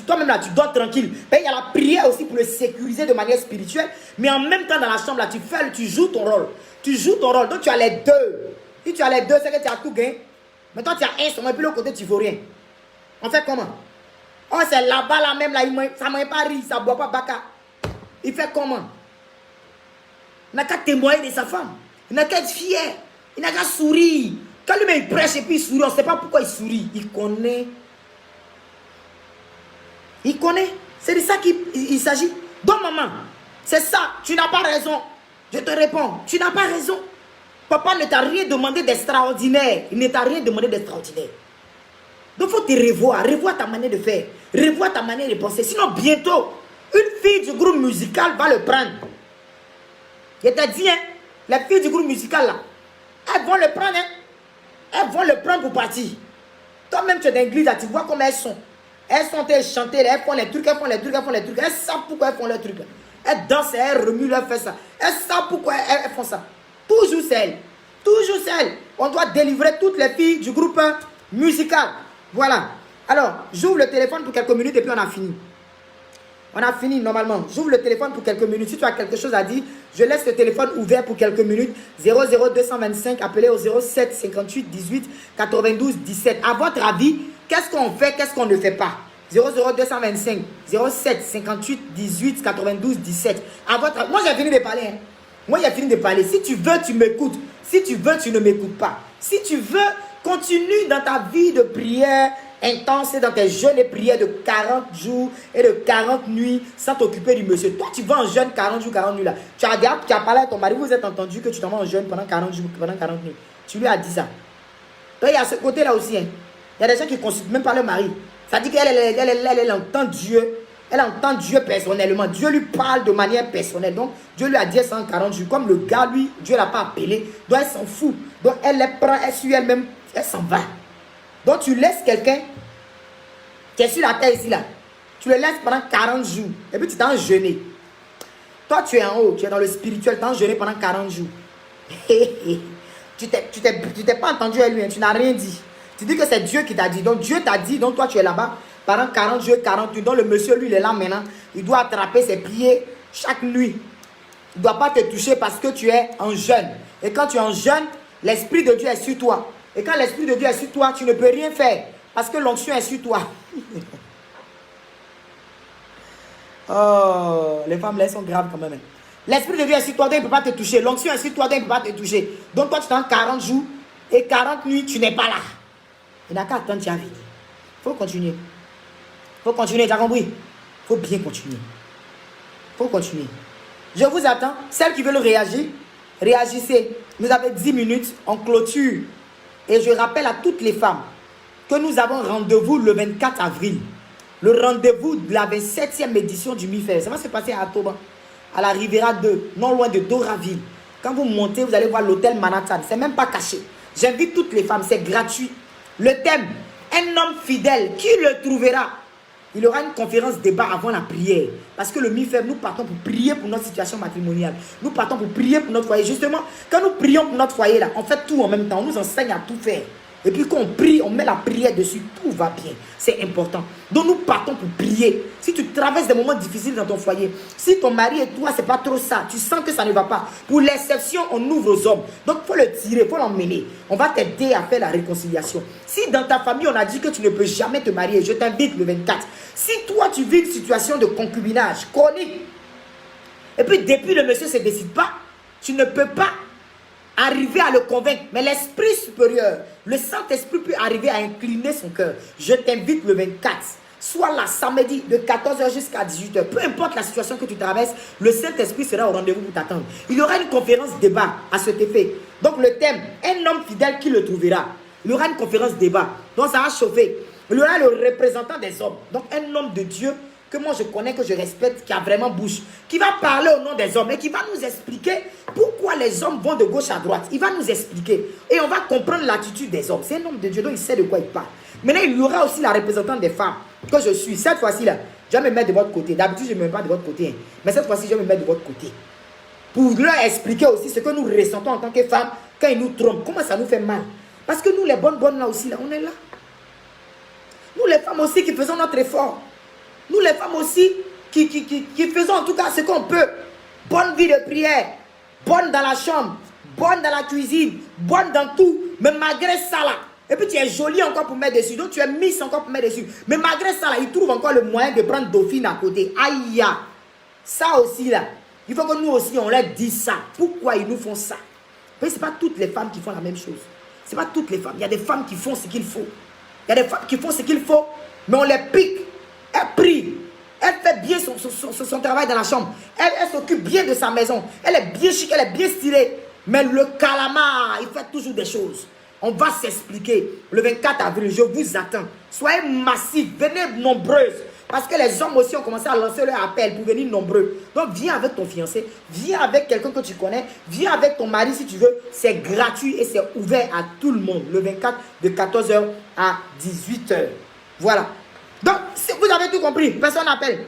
toi-même là, tu dors tranquille. Il y a la prière aussi pour le sécuriser de manière spirituelle. Mais en même temps, dans la chambre là, tu joues ton rôle. Tu joues ton rôle. Donc tu as les deux. Si tu as les deux, c'est que tu as tout gagné. Mais toi, tu as un seulement. Et puis l'autre côté, tu ne veux rien. On fait comment? Oh, c'est là-bas, là même, là, ça ne m'a pas ri, ça ne boit pas baka. Il fait comment? Il n'a qu'à témoigner de sa femme. Il n'a qu'à être fier. Il n'a qu'à sourire. Quand lui-même il prêche et puis il sourit, on ne sait pas pourquoi il sourit. Il connaît. Il connaît. C'est de ça qu'il s'agit. Donc, maman, c'est ça. Tu n'as pas raison. Je te réponds. Tu n'as pas raison. Papa ne t'a rien demandé d'extraordinaire. Il ne t'a rien demandé d'extraordinaire. Donc, il faut te revoir. Revoir ta manière de faire. Revoir ta manière de penser. Sinon, bientôt, une fille du groupe musical va le prendre. Je t'ai dit, hein, les filles du groupe musical, là, elles vont le prendre, hein. Elles vont le prendre pour partir. Toi-même, tu es dans l'église, là, tu vois comment elles sont. Elles sont chantées, elles font les trucs, elles font les trucs, elles font les trucs. Elles savent pourquoi elles font leurs trucs. Elles dansent, elles remuent, elles font ça. Elles savent pourquoi elles font ça. Toujours celles. Toujours celles. On doit délivrer toutes les filles du groupe musical. Voilà. Alors, j'ouvre le téléphone pour quelques minutes et puis on a fini. On a fini normalement. J'ouvre le téléphone pour quelques minutes. Si tu as quelque chose à dire, je laisse le téléphone ouvert pour quelques minutes. 00225, appelez au 07 58 18 92 17. À votre avis, qu'est-ce qu'on fait, qu'est-ce qu'on ne fait pas? 00225, 07 58 18 92 17. À votre avis, moi j'ai fini de parler. Hein. Moi j'ai fini de parler. Si tu veux, tu m'écoutes. Si tu veux, tu ne m'écoutes pas. Si tu veux, continue dans ta vie de prière intense et dans tes jeûnes et prières de 40 jours et de 40 nuits sans t'occuper du monsieur. Toi, tu vas en jeûne 40 jours, 40 nuits là. Tu as parlé à ton mari, vous êtes entendu que tu t'en vas en jeûne pendant 40 jours, pendant 40 nuits. Tu lui as dit ça. Donc, il y a ce côté-là aussi. Hein. Il y a des gens qui ne consultent même pas leur mari. Ça dit qu'elle entend Dieu Elle entend Dieu personnellement. Dieu lui parle de manière personnelle. Donc, Dieu lui a dit 140 jours. Comme le gars, lui, Dieu ne l'a pas appelé. Donc, elle s'en fout. Donc, elle les prend, elle suit elle-même, elle s'en va. Donc, tu laisses quelqu'un qui est sur la terre ici, là. Tu le laisses pendant 40 jours. Et puis, tu t'en jeûnes. Toi, tu es en haut. Tu es dans le spirituel. Tu t'en jeûnes pendant 40 jours. Tu t'es pas entendu avec lui. Hein, tu n'as rien dit. Tu dis que c'est Dieu qui t'a dit. Donc, Dieu t'a dit. Donc, toi, tu es là-bas. Pendant 40 jours, 40 nuits. Donc le monsieur, lui, il est là maintenant. Il doit attraper ses pieds chaque nuit. Il ne doit pas te toucher parce que tu es en jeûne. Et quand tu es en jeûne, l'Esprit de Dieu est sur toi. Et quand l'Esprit de Dieu est sur toi, tu ne peux rien faire. Parce que l'onction est sur toi. Oh, les femmes là, elles sont graves quand même. L'Esprit de Dieu est sur toi, donc il ne peut pas te toucher. L'onction est sur toi, donc il ne peut pas te toucher. Donc toi, tu es en 40 jours et 40 nuits, tu n'es pas là. Il n'a qu'à attendre, tu as fini. Il faut continuer. Il faut continuer, tu as compris? Il faut bien continuer. Il faut continuer. Je vous attends. Celles qui veulent réagir, réagissez. Nous avons 10 minutes, on clôture. Et je rappelle à toutes les femmes que nous avons rendez-vous le 24 avril. Le rendez-vous de la 27e édition du MIFER. Ça va se passer à Atoba, à la Riviera 2, non loin de Doraville. Quand vous montez, vous allez voir l'hôtel Manhattan. C'est même pas caché. J'invite toutes les femmes, c'est gratuit. Le thème, un homme fidèle, qui le trouvera? Il y aura une conférence débat avant la prière. Parce que le MIFER, nous partons pour prier pour notre situation matrimoniale. Nous partons pour prier pour notre foyer. Justement, quand nous prions pour notre foyer, là, on fait tout en même temps. On nous enseigne à tout faire. Et puis quand on prie, on met la prière dessus. Tout va bien. C'est important. Donc nous partons pour prier. Si tu traverses des moments difficiles dans ton foyer, si ton mari et toi, c'est pas trop ça, tu sens que ça ne va pas. Pour l'exception, on ouvre aux hommes. Donc il faut le tirer, il faut l'emmener. On va t'aider à faire la réconciliation. Si dans ta famille, on a dit que tu ne peux jamais te marier, je t'invite le 24. Si toi, tu vis une situation de concubinage chronique, et puis depuis le monsieur ne se décide pas, tu ne peux pas arriver à le convaincre. Mais l'esprit supérieur, le Saint-Esprit peut arriver à incliner son cœur. Je t'invite le 24. Sois là samedi de 14h jusqu'à 18h. Peu importe la situation que tu traverses, le Saint-Esprit sera au rendez-vous pour t'attendre. Il y aura une conférence débat à cet effet. Donc le thème, un homme fidèle qui le trouvera. Il y aura une conférence débat. Donc ça va chauffer. Il y aura le représentant des hommes. Donc un homme de Dieu que moi je connais, que je respecte, qui a vraiment bouche, qui va parler au nom des hommes et qui va nous expliquer pourquoi les hommes vont de gauche à droite. Il va nous expliquer et on va comprendre l'attitude des hommes. C'est un homme de Dieu, donc il sait de quoi il parle. Maintenant, il y aura aussi la représentante des femmes que je suis. Cette fois-ci là, je vais me mettre de votre côté. D'habitude, je ne me mets pas de votre côté. Hein. Mais cette fois-ci, je vais me mettre de votre côté. Pour leur expliquer aussi ce que nous ressentons en tant que femmes quand ils nous trompent. Comment ça nous fait mal. Parce que nous, les bonnes là aussi, là, on est là. Nous, les femmes aussi qui faisons notre effort. Nous, les femmes aussi, qui faisons en tout cas ce qu'on peut. Bonne vie de prière, bonne dans la chambre, bonne dans la cuisine, bonne dans tout. Mais malgré ça, là, et puis tu es jolie encore pour mettre dessus. Donc tu es miss encore pour mettre dessus. Mais malgré ça, là, ils trouvent encore le moyen de prendre Dauphine à côté. Aïe, ça aussi, là. Il faut que nous aussi, on leur dise ça. Pourquoi ils nous font ça? Mais ce n'est pas toutes les femmes qui font la même chose. Ce n'est pas toutes les femmes. Il y a des femmes qui font ce qu'il faut. Il y a des femmes qui font ce qu'il faut, mais on les pique. Elle prie, elle fait bien son travail dans la chambre, elle s'occupe bien de sa maison, elle est bien chic, elle est bien stylée. Mais le calamar, il fait toujours des choses. On va s'expliquer le 24 avril, je vous attends. Soyez massifs, venez nombreuses. Parce que les hommes aussi ont commencé à lancer leur appel pour venir nombreux. Donc viens avec ton fiancé, viens avec quelqu'un que tu connais, viens avec ton mari si tu veux. C'est gratuit et c'est ouvert à tout le monde. Le 24 de 14h à 18h. Voilà. Donc, si vous avez tout compris, personne n'appelle.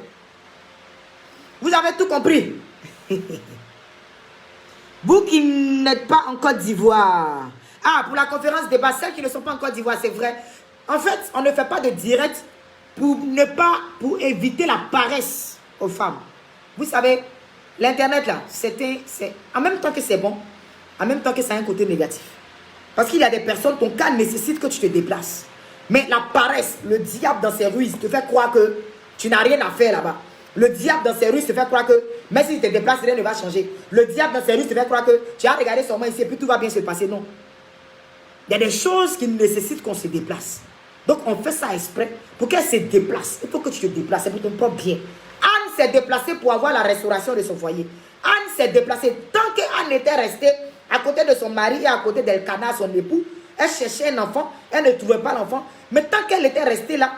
Vous avez tout compris. Vous qui n'êtes pas en Côte d'Ivoire. Ah, pour la conférence débat, celles qui ne sont pas en Côte d'Ivoire, c'est vrai. En fait, on ne fait pas de direct pour éviter la paresse aux femmes. Vous savez, l'internet là, c'est en même temps que c'est bon, en même temps que ça a un côté négatif. Parce qu'il y a des personnes, ton cas nécessite que tu te déplaces. Mais la paresse, le diable dans ses ruses te fait croire que tu n'as rien à faire là-bas. Le diable dans ses ruses te fait croire que même si tu te déplaces, rien ne va changer. Le diable dans ses ruses te fait croire que tu as regardé son main ici et puis tout va bien se passer. Non. Il y a des choses qui nécessitent qu'on se déplace. Donc on fait ça exprès pour qu'elle se déplace. Il faut que tu te déplaces, c'est pour ton propre bien. Anne s'est déplacée pour avoir la restauration de son foyer. Anne s'est déplacée. Tant qu'Anne était restée à côté de son mari et à côté d'Elkana, son époux, elle cherchait un enfant, elle ne trouvait pas l'enfant. Mais tant qu'elle était restée là,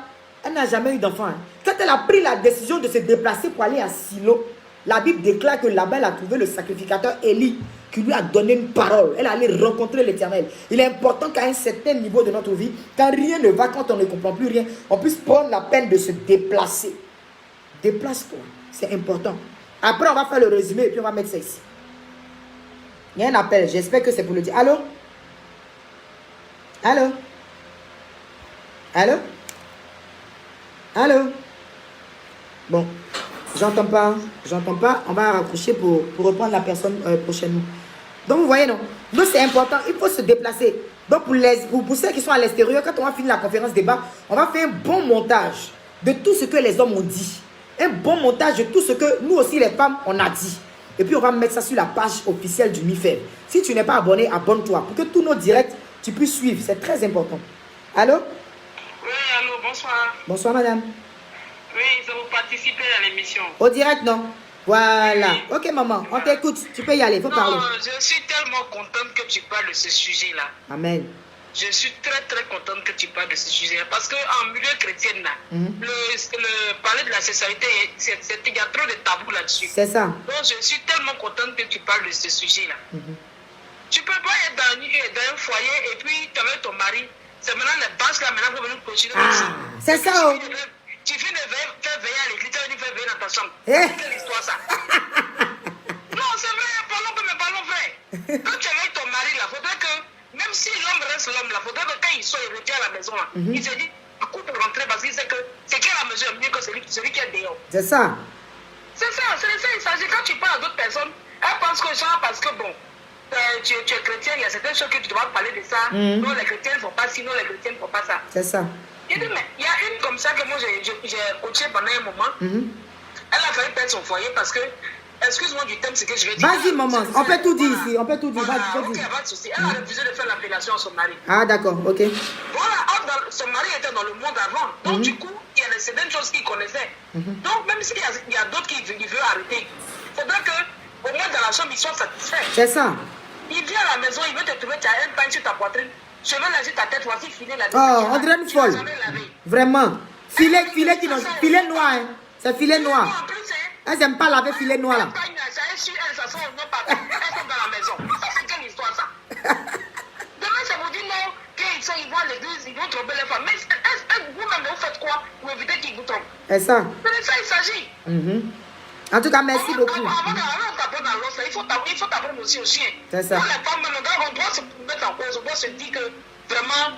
Elle n'a jamais eu d'enfant. Hein. Quand elle a pris la décision de se déplacer pour aller à Silo, la Bible déclare que là-bas, elle a trouvé le sacrificateur Élie qui lui a donné une parole. Elle allait rencontrer l'Éternel. Il est important qu'à un certain niveau de notre vie, quand rien ne va, quand on ne comprend plus rien, on puisse prendre la peine de se déplacer. Déplace-toi. C'est important. Après, on va faire le résumé et puis on va mettre ça ici. Il y a un appel. J'espère que c'est pour le dire. Allô? Allô? Allô? Allô? Bon, j'entends pas. On va raccrocher pour reprendre la personne prochainement. Donc, vous voyez, non? Donc, c'est important. Il faut se déplacer. Donc, pour ceux qui sont à l'extérieur, quand on va finir la conférence débat, on va faire un bon montage de tout ce que les hommes ont dit. Un bon montage de tout ce que nous aussi, les femmes, on a dit. Et puis, on va mettre ça sur la page officielle du MIFEB. Si tu n'es pas abonné, abonne-toi. Pour que tous nos directs, tu puisses suivre. C'est très important. Allô? Oui, allô, bonsoir. Bonsoir, madame. Oui, je vous participer à l'émission. Au direct, non? Voilà. Oui. Ok, maman, on t'écoute. Tu peux y aller, il faut parler. Je suis tellement contente que tu parles de ce sujet-là. Amen. Je suis très contente que tu parles de ce sujet-là. Parce qu'en milieu chrétien, là, le parler de la sexualité, il y a trop de tabous là-dessus. C'est ça. Donc, je suis tellement contente que tu parles de ce sujet-là. Tu ne peux pas être dans un foyer et puis tu avec ton mari. C'est maintenant les bases là, maintenant, pour venir continuer. C'est ça. Tu finis de faire veiller à l'église, tu vas venir faire veiller dans ta chambre. Quelle histoire ça? Non, c'est vrai, parlons vrai. Quand tu es avec ton mari là, il faudrait que, même si l'homme reste l'homme là, il faudrait que quand il sort, il retient à la maison là, il se dit, à coup pour rentrer parce qu'il sait que c'est qui à la maison est mieux que celui qui est dehors. C'est ça. C'est ça, il s'agit. Quand tu parles à d'autres personnes, elles pensent que genre, parce que bon, tu es chrétien, il y a certaines choses que tu dois parler de ça. Non, les chrétiens ne font pas ci, non, les chrétiens ne font pas ça. C'est ça. Il dit, mais il y a une comme ça que moi j'ai coaché pendant un moment. Elle a failli perdre son foyer parce que, excuse-moi du thème, c'est que je vais dire. Vas-y, maman, on peut tout dire ici, on peut tout dire. Voilà, ok, pas de souci. Elle a refusé de faire l'appellation à son mari. Ah, d'accord, ok. Voilà, son mari était dans le monde avant. Donc, du coup, il y a certaines choses qu'il connaissait. Donc, même s'il y a d'autres qui veulent arrêter, il faudrait qu'au moins dans la chambre, ils soient satisfaits. C'est ça. Il vient à la maison, il veut te trouver, tu as un pain sur ta poitrine. Je vais laver ta tête, voici filet la tête. Oh, on dirait une folle. Vraiment. Filet noir. Hein. C'est filet noir. Elles n'aiment pas laver filet noir là. Elles sont dans la maison. Ça, c'est quelle histoire ça? Demain, ça vous dit non, qu'ils vont à l'église, ils vont tromper les femmes. Mais vous-même, vous faites quoi pour éviter qu'ils vous trompent? C'est ça. C'est de ça il s'agit. En tout cas, merci beaucoup. Avant d'apprendre à l'os, il faut t'apprendre aussi au chien. C'est ça. Pour les femmes, on doit se mettre en cause, on doit se dire que vraiment,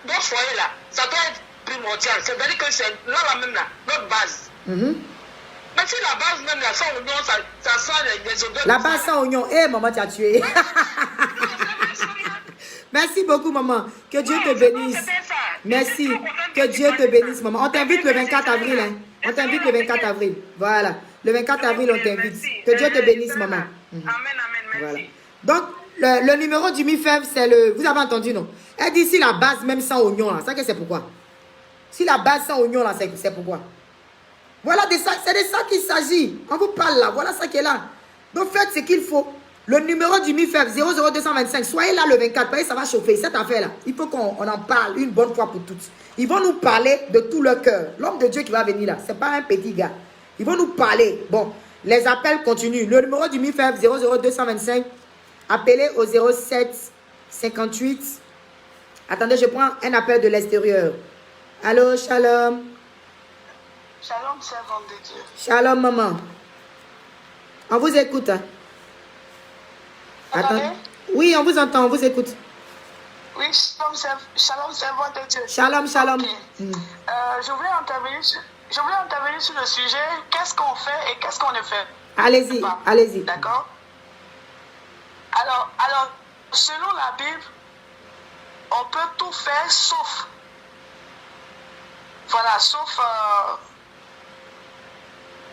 notre foyer là, ça doit être primordial. C'est-à-dire que c'est là même là, notre base. Mais si la base même là, sans oignon, ça sent les odeurs. La base sans oignon, maman, tu as tué. Merci beaucoup, maman. Que Dieu te bénisse. Merci. Que Dieu te bénisse, maman. On t'invite le 24 avril. Hein. On t'invite le 24 avril. Voilà. Le 24 avril, on t'invite. Que Dieu te bénisse, maman. Amen, merci. Voilà. Donc, le numéro du MIFEB, c'est le... Vous avez entendu, non? Elle dit si la base même sans oignon, là. Ça, c'est pourquoi? Si la base sans oignon, là, c'est pourquoi? Voilà, c'est de ça qu'il s'agit. On vous parle là. Voilà ça qui est là. Donc, faites ce qu'il faut. Le numéro du MIFEB 00225, soyez là le 24, parce que ça va chauffer. Cette affaire-là, il faut qu'on en parle une bonne fois pour toutes. Ils vont nous parler de tout leur cœur. L'homme de Dieu qui va venir là, ce n'est pas un petit gars. Ils vont nous parler. Bon, les appels continuent. Le numéro du MIFEB 00225, appelez au 07 58. Attendez, je prends un appel de l'extérieur. Allô, shalom. Shalom, servante de Dieu. Shalom, maman. On vous écoute. Hein? Attends. Oui, on vous entend, on vous écoute. Oui, shalom, servante de Dieu. Shalom, shalom. Okay. Je voulais intervenir sur le sujet qu'est-ce qu'on fait et qu'est-ce qu'on ne fait. Allez-y, allez-y. D'accord. Alors, selon la Bible, on peut tout faire sauf. Voilà, sauf.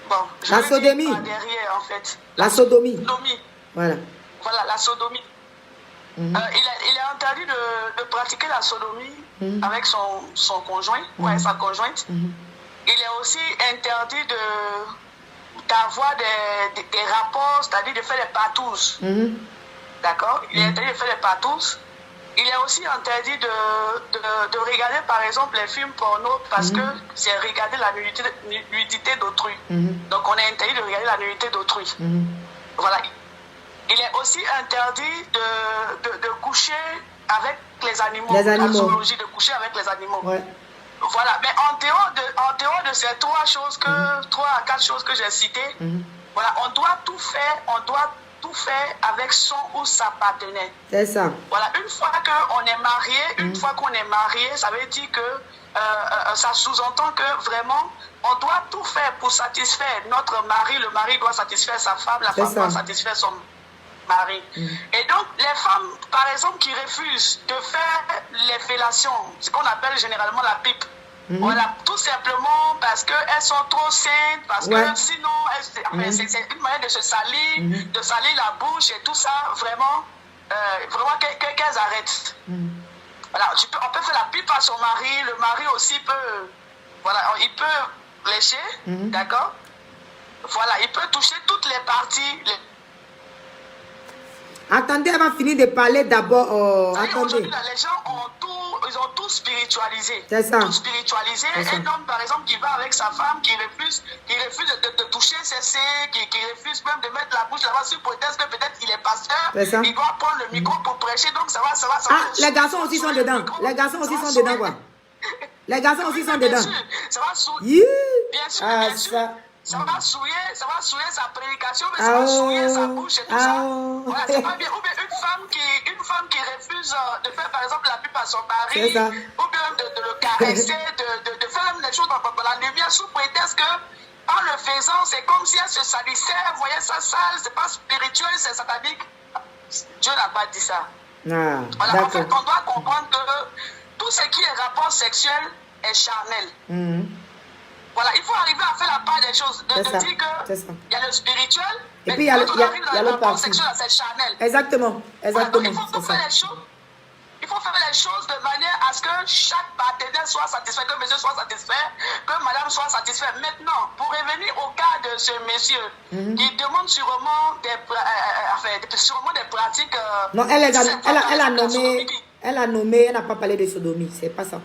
Bon, la sodomie. Derrière, en fait. La sodomie. Voilà, la sodomie. Il est interdit de pratiquer la sodomie avec son conjoint ou avec sa conjointe. Il est aussi interdit d'avoir des rapports, c'est-à-dire de faire des patous. D'accord? Il est interdit de faire des patous. il est aussi interdit de regarder, par exemple, les films porno parce que c'est regarder la nudité d'autrui. Donc, on est interdit de regarder la nudité d'autrui. Voilà. Il est aussi interdit de coucher avec les animaux. La zoologie, de coucher avec les animaux. Ouais. Voilà. Mais en dehors de ces trois à quatre choses que j'ai citées, voilà, on doit tout faire avec son ou sa partenaire. C'est ça. Voilà, une fois qu'on est marié, ça veut dire que ça sous-entend que vraiment, on doit tout faire pour satisfaire notre mari. Le mari doit satisfaire sa femme, la femme doit satisfaire son mari. Et donc, les femmes, par exemple, qui refusent de faire les fellations, ce qu'on appelle généralement la pipe, voilà, tout simplement parce qu'elles sont trop saines, parce que sinon, c'est une manière de se salir, de salir la bouche et tout ça, vraiment qu'elles arrêtent. Voilà, on peut faire la pipe à son mari, le mari aussi peut, voilà, il peut lécher, d'accord? Voilà, il peut toucher toutes les parties. Attendez, elle va finir de parler d'abord. Aujourd'hui, les gens ils ont tout spiritualisé. C'est ça. Tout spiritualisé. Un homme, par exemple, qui va avec sa femme, qui refuse de toucher ses seins, qui refuse même de mettre la bouche là-bas sur prétexte que peut-être il est pasteur. Il doit prendre le micro pour prêcher, donc ça va. Les garçons aussi sont dedans. Les garçons aussi sont dedans, quoi. Les garçons aussi sont dedans. Ça va souiller. Bien sûr, bien sûr. Ça va souiller sa prédication, mais ça va souiller sa bouche et tout ça. Voilà, c'est pas bien. Ou bien une femme qui refuse de faire, par exemple, la pipe à son mari, ou bien de le caresser, de faire même des choses dans la lumière sous prétexte que, en le faisant, c'est comme si elle se salissait, vous voyez ça sale, c'est pas spirituel, c'est satanique. Dieu n'a pas dit ça. Voilà, en fait, on doit comprendre que tout ce qui est rapport sexuel est charnel. Voilà, il faut arriver à faire la part des choses, de dire qu'il y a le spirituel, et puis il y a le rapport sexuel, c'est charnel. Exactement. Voilà, donc il faut faire les choses de manière à ce que chaque partenaire soit satisfait, que monsieur soit satisfait, que madame soit satisfait. Maintenant, pour revenir au cas de ce monsieur, qui demande sûrement des pratiques... non, elle a nommé, elle n'a pas parlé de sodomie, c'est pas ça.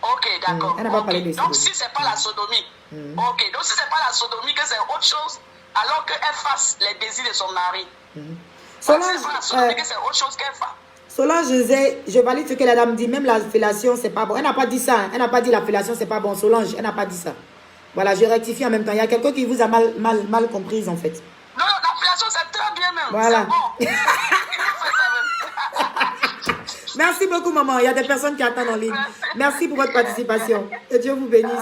Ok, d'accord. Donc, si ce n'est pas la sodomie, ok, donc si ce n'est pas la sodomie, que c'est autre chose, alors qu'elle fasse les désirs de son mari. Solange, si c'est pas la sodomie, que c'est autre chose qu'elle fasse. Solange, je valide ce que la dame dit, même la fellation, c'est pas bon. Elle n'a pas dit ça, elle n'a pas dit la fellation, c'est pas bon. Solange, elle n'a pas dit ça. Voilà, je rectifie en même temps. Il y a quelqu'un qui vous a mal comprise, en fait. Non, la fellation, c'est très bien même. Voilà. C'est bon. Merci beaucoup, maman. Il y a des personnes qui attendent en ligne. Merci pour votre participation. Que Dieu vous bénisse.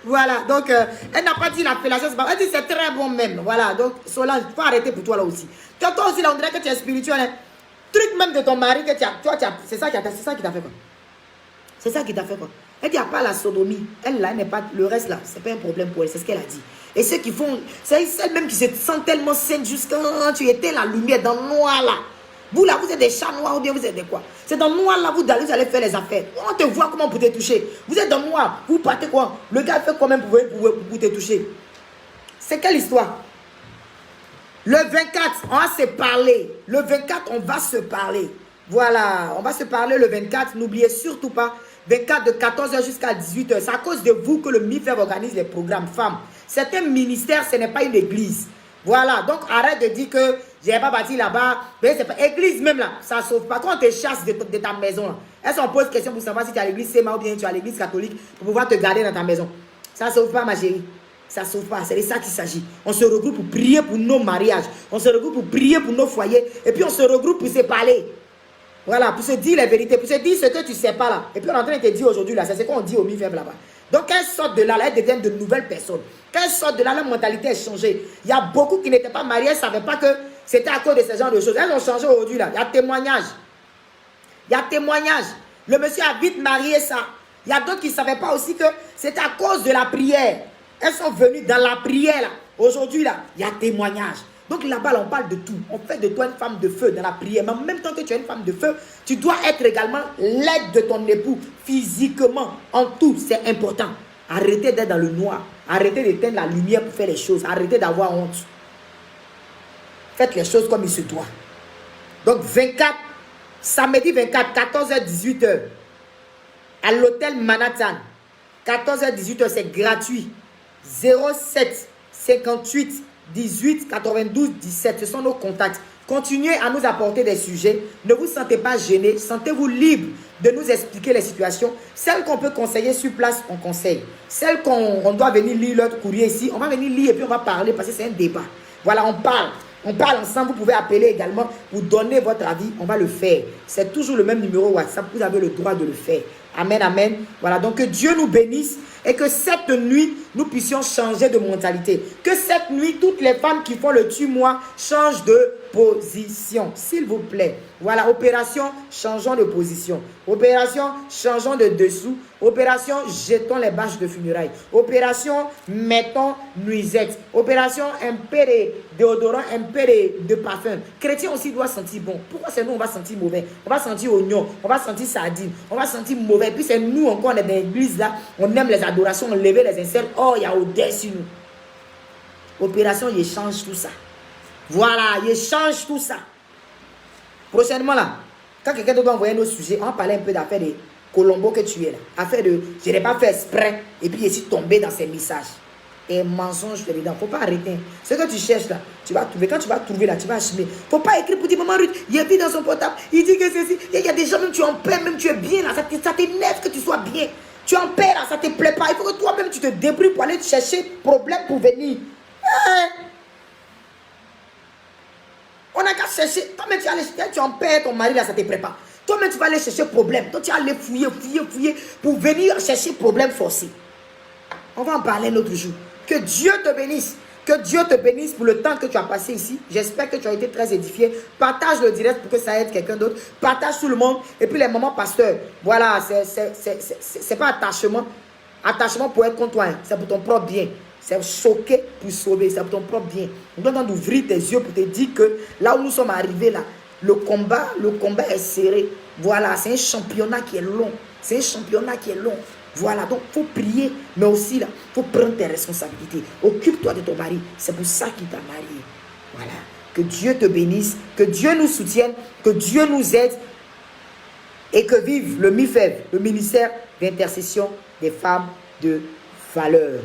Voilà, donc, elle n'a pas dit la fellation, c'est pas... Elle dit c'est très bon même. Voilà, donc, Solange, il faut arrêter pour toi là aussi. Toi aussi, là, on dirait que tu es spirituel. Hein. Truc même de ton mari que tu as... C'est ça qui t'a fait quoi. C'est ça qui t'a fait quoi. Elle dit, il n'y a pas la sodomie. Elle, là, n'est pas... Le reste, là, c'est pas un problème pour elle. C'est ce qu'elle a dit. Et ceux qui font... C'est celles-même qui se sentent tellement saines jusqu'à... Tu étais la lumière dans le noir, là. Vous là, vous êtes des chats noirs ou bien vous êtes des quoi? C'est dans le noir là, vous allez faire les affaires. On te voit comment vous te toucher. Vous êtes dans le noir, vous partez quoi? Le gars fait combien pour te toucher? C'est quelle histoire? Le 24, on va se parler. Le 24, on va se parler. Voilà, on va se parler le 24. N'oubliez surtout pas, 24 de 14h jusqu'à 18h. C'est à cause de vous que le MIFEV organise les programmes femmes. C'est un ministère, ce n'est pas une église. Voilà, donc arrête de dire que je n'ai pas bâti là-bas. Mais c'est pas église même là, ça ne sauve pas. Quand on te chasse de ta maison là, est-ce qu'on pose question pour savoir si tu es à l'église Séma ou bien tu es à l'église catholique pour pouvoir te garder dans ta maison? Ça ne sauve pas, ma chérie. Ça ne sauve pas, c'est de ça qu'il s'agit. On se regroupe pour prier pour nos mariages. On se regroupe pour prier pour nos foyers. Et puis on se regroupe pour se parler. Voilà, pour se dire les vérités, pour se dire ce que tu ne sais pas là. Et puis on est en train de te dire aujourd'hui là, c'est ce qu'on dit au MIFEV là-bas. Donc qu'elles sortent de là, elles deviennent de nouvelles personnes. Qu'elles sortent de là, leur mentalité a changé. Il y a beaucoup qui n'étaient pas mariés, elles ne savaient pas que c'était à cause de ce genre de choses. Elles ont changé aujourd'hui là. Il y a témoignage. Il y a témoignage. Le monsieur a vite marié ça. Il y a d'autres qui ne savaient pas aussi que c'était à cause de la prière. Elles sont venues dans la prière là. Aujourd'hui là, il y a témoignage. Donc là-bas, là, on parle de tout. On fait de toi une femme de feu dans la prière. Mais en même temps que tu es une femme de feu, tu dois être également l'aide de ton époux physiquement. En tout, c'est important. Arrêtez d'être dans le noir. Arrêtez d'éteindre la lumière pour faire les choses. Arrêtez d'avoir honte. Faites les choses comme il se doit. Donc 24, samedi 24, 14h, 18h, à l'hôtel Manhattan. 14h, 18h, c'est gratuit. 07 58 18 92 17, ce sont nos contacts. Continuez à nous apporter des sujets. Ne vous sentez pas gêné. Sentez-vous libre de nous expliquer les situations. Celles qu'on peut conseiller sur place, on conseille. Celles qu'on doit venir lire notre courrier ici, on va venir lire et puis on va parler parce que c'est un débat. Voilà, on parle. On parle ensemble. Vous pouvez appeler également pour donner votre avis. On va le faire. C'est toujours le même numéro WhatsApp. Vous avez le droit de le faire. Amen, amen. Voilà, donc que Dieu nous bénisse et que cette nuit, nous puissions changer de mentalité. Que cette nuit, toutes les femmes qui font le tue-moi changent de position. S'il vous plaît. Voilà, opération, changeons de position. Opération, changeons de dessous. Opération, jetons les bâches de funérailles. Opération, mettons nuisettes. Opération, un peu de déodorant, un peu de parfum. Chrétien aussi doit sentir bon. Pourquoi c'est nous, on va sentir mauvais? On va sentir oignon, on va sentir sardine, on va sentir mauvais. Puis c'est nous encore, on est dans l'église là, on aime les adorations, on lève les incels. Oh, il y a odeur sur nous. Opération, il change tout ça. Voilà, il change tout ça. Prochainement là, quand quelqu'un doit envoyer nos sujets, on va parler un peu d'affaires de Colombo que tu es là. Affaire de, je n'ai pas fait exprès, et puis je suis tombé dans ces messages. Et mensonge dedans. Il ne faut pas arrêter. Ce que tu cherches là, tu vas trouver. Quand tu vas trouver là, tu vas acheter. Il ne faut pas écrire pour dire, maman Ruth, il est vu dans son portable. Il dit que c'est ceci. Il y a des gens, même tu es en paix, même tu es bien là. Ça t'énerve que tu sois bien. Tu es en paix là, ça ne te plaît pas. Il faut que toi-même tu te débrouilles pour aller chercher problème pour venir. On n'a qu'à chercher. Toi-même tu vas aller chercher. Tu es en paix, ton mari là, ça ne te plaît pas. Toi-même tu vas aller chercher problème. Toi tu vas aller fouiller pour venir chercher problème forcé. On va en parler un autre jour. Que Dieu te bénisse. Que Dieu te bénisse pour le temps que tu as passé ici. J'espère que tu as été très édifié. Partage le direct pour que ça aide quelqu'un d'autre. Partage tout le monde. Et puis les moments pasteurs. Voilà, c'est pas attachement. Attachement pour être contre toi. C'est pour ton propre bien. C'est choquer pour sauver. C'est pour ton propre bien. On doit ouvrir tes yeux pour te dire que là où nous sommes arrivés là, le combat est serré. Voilà, c'est un championnat qui est long. C'est un championnat qui est long. Voilà, donc il faut prier, mais aussi là, il faut prendre tes responsabilités. Occupe-toi de ton mari, c'est pour ça qu'il t'a marié. Voilà, que Dieu te bénisse, que Dieu nous soutienne, que Dieu nous aide et que vive le MIFEV, le ministère d'intercession des femmes de valeur.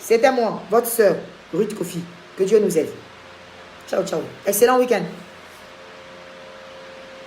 C'était moi, votre soeur, Ruth Kofi. Que Dieu nous aide. Ciao, ciao. Excellent week-end.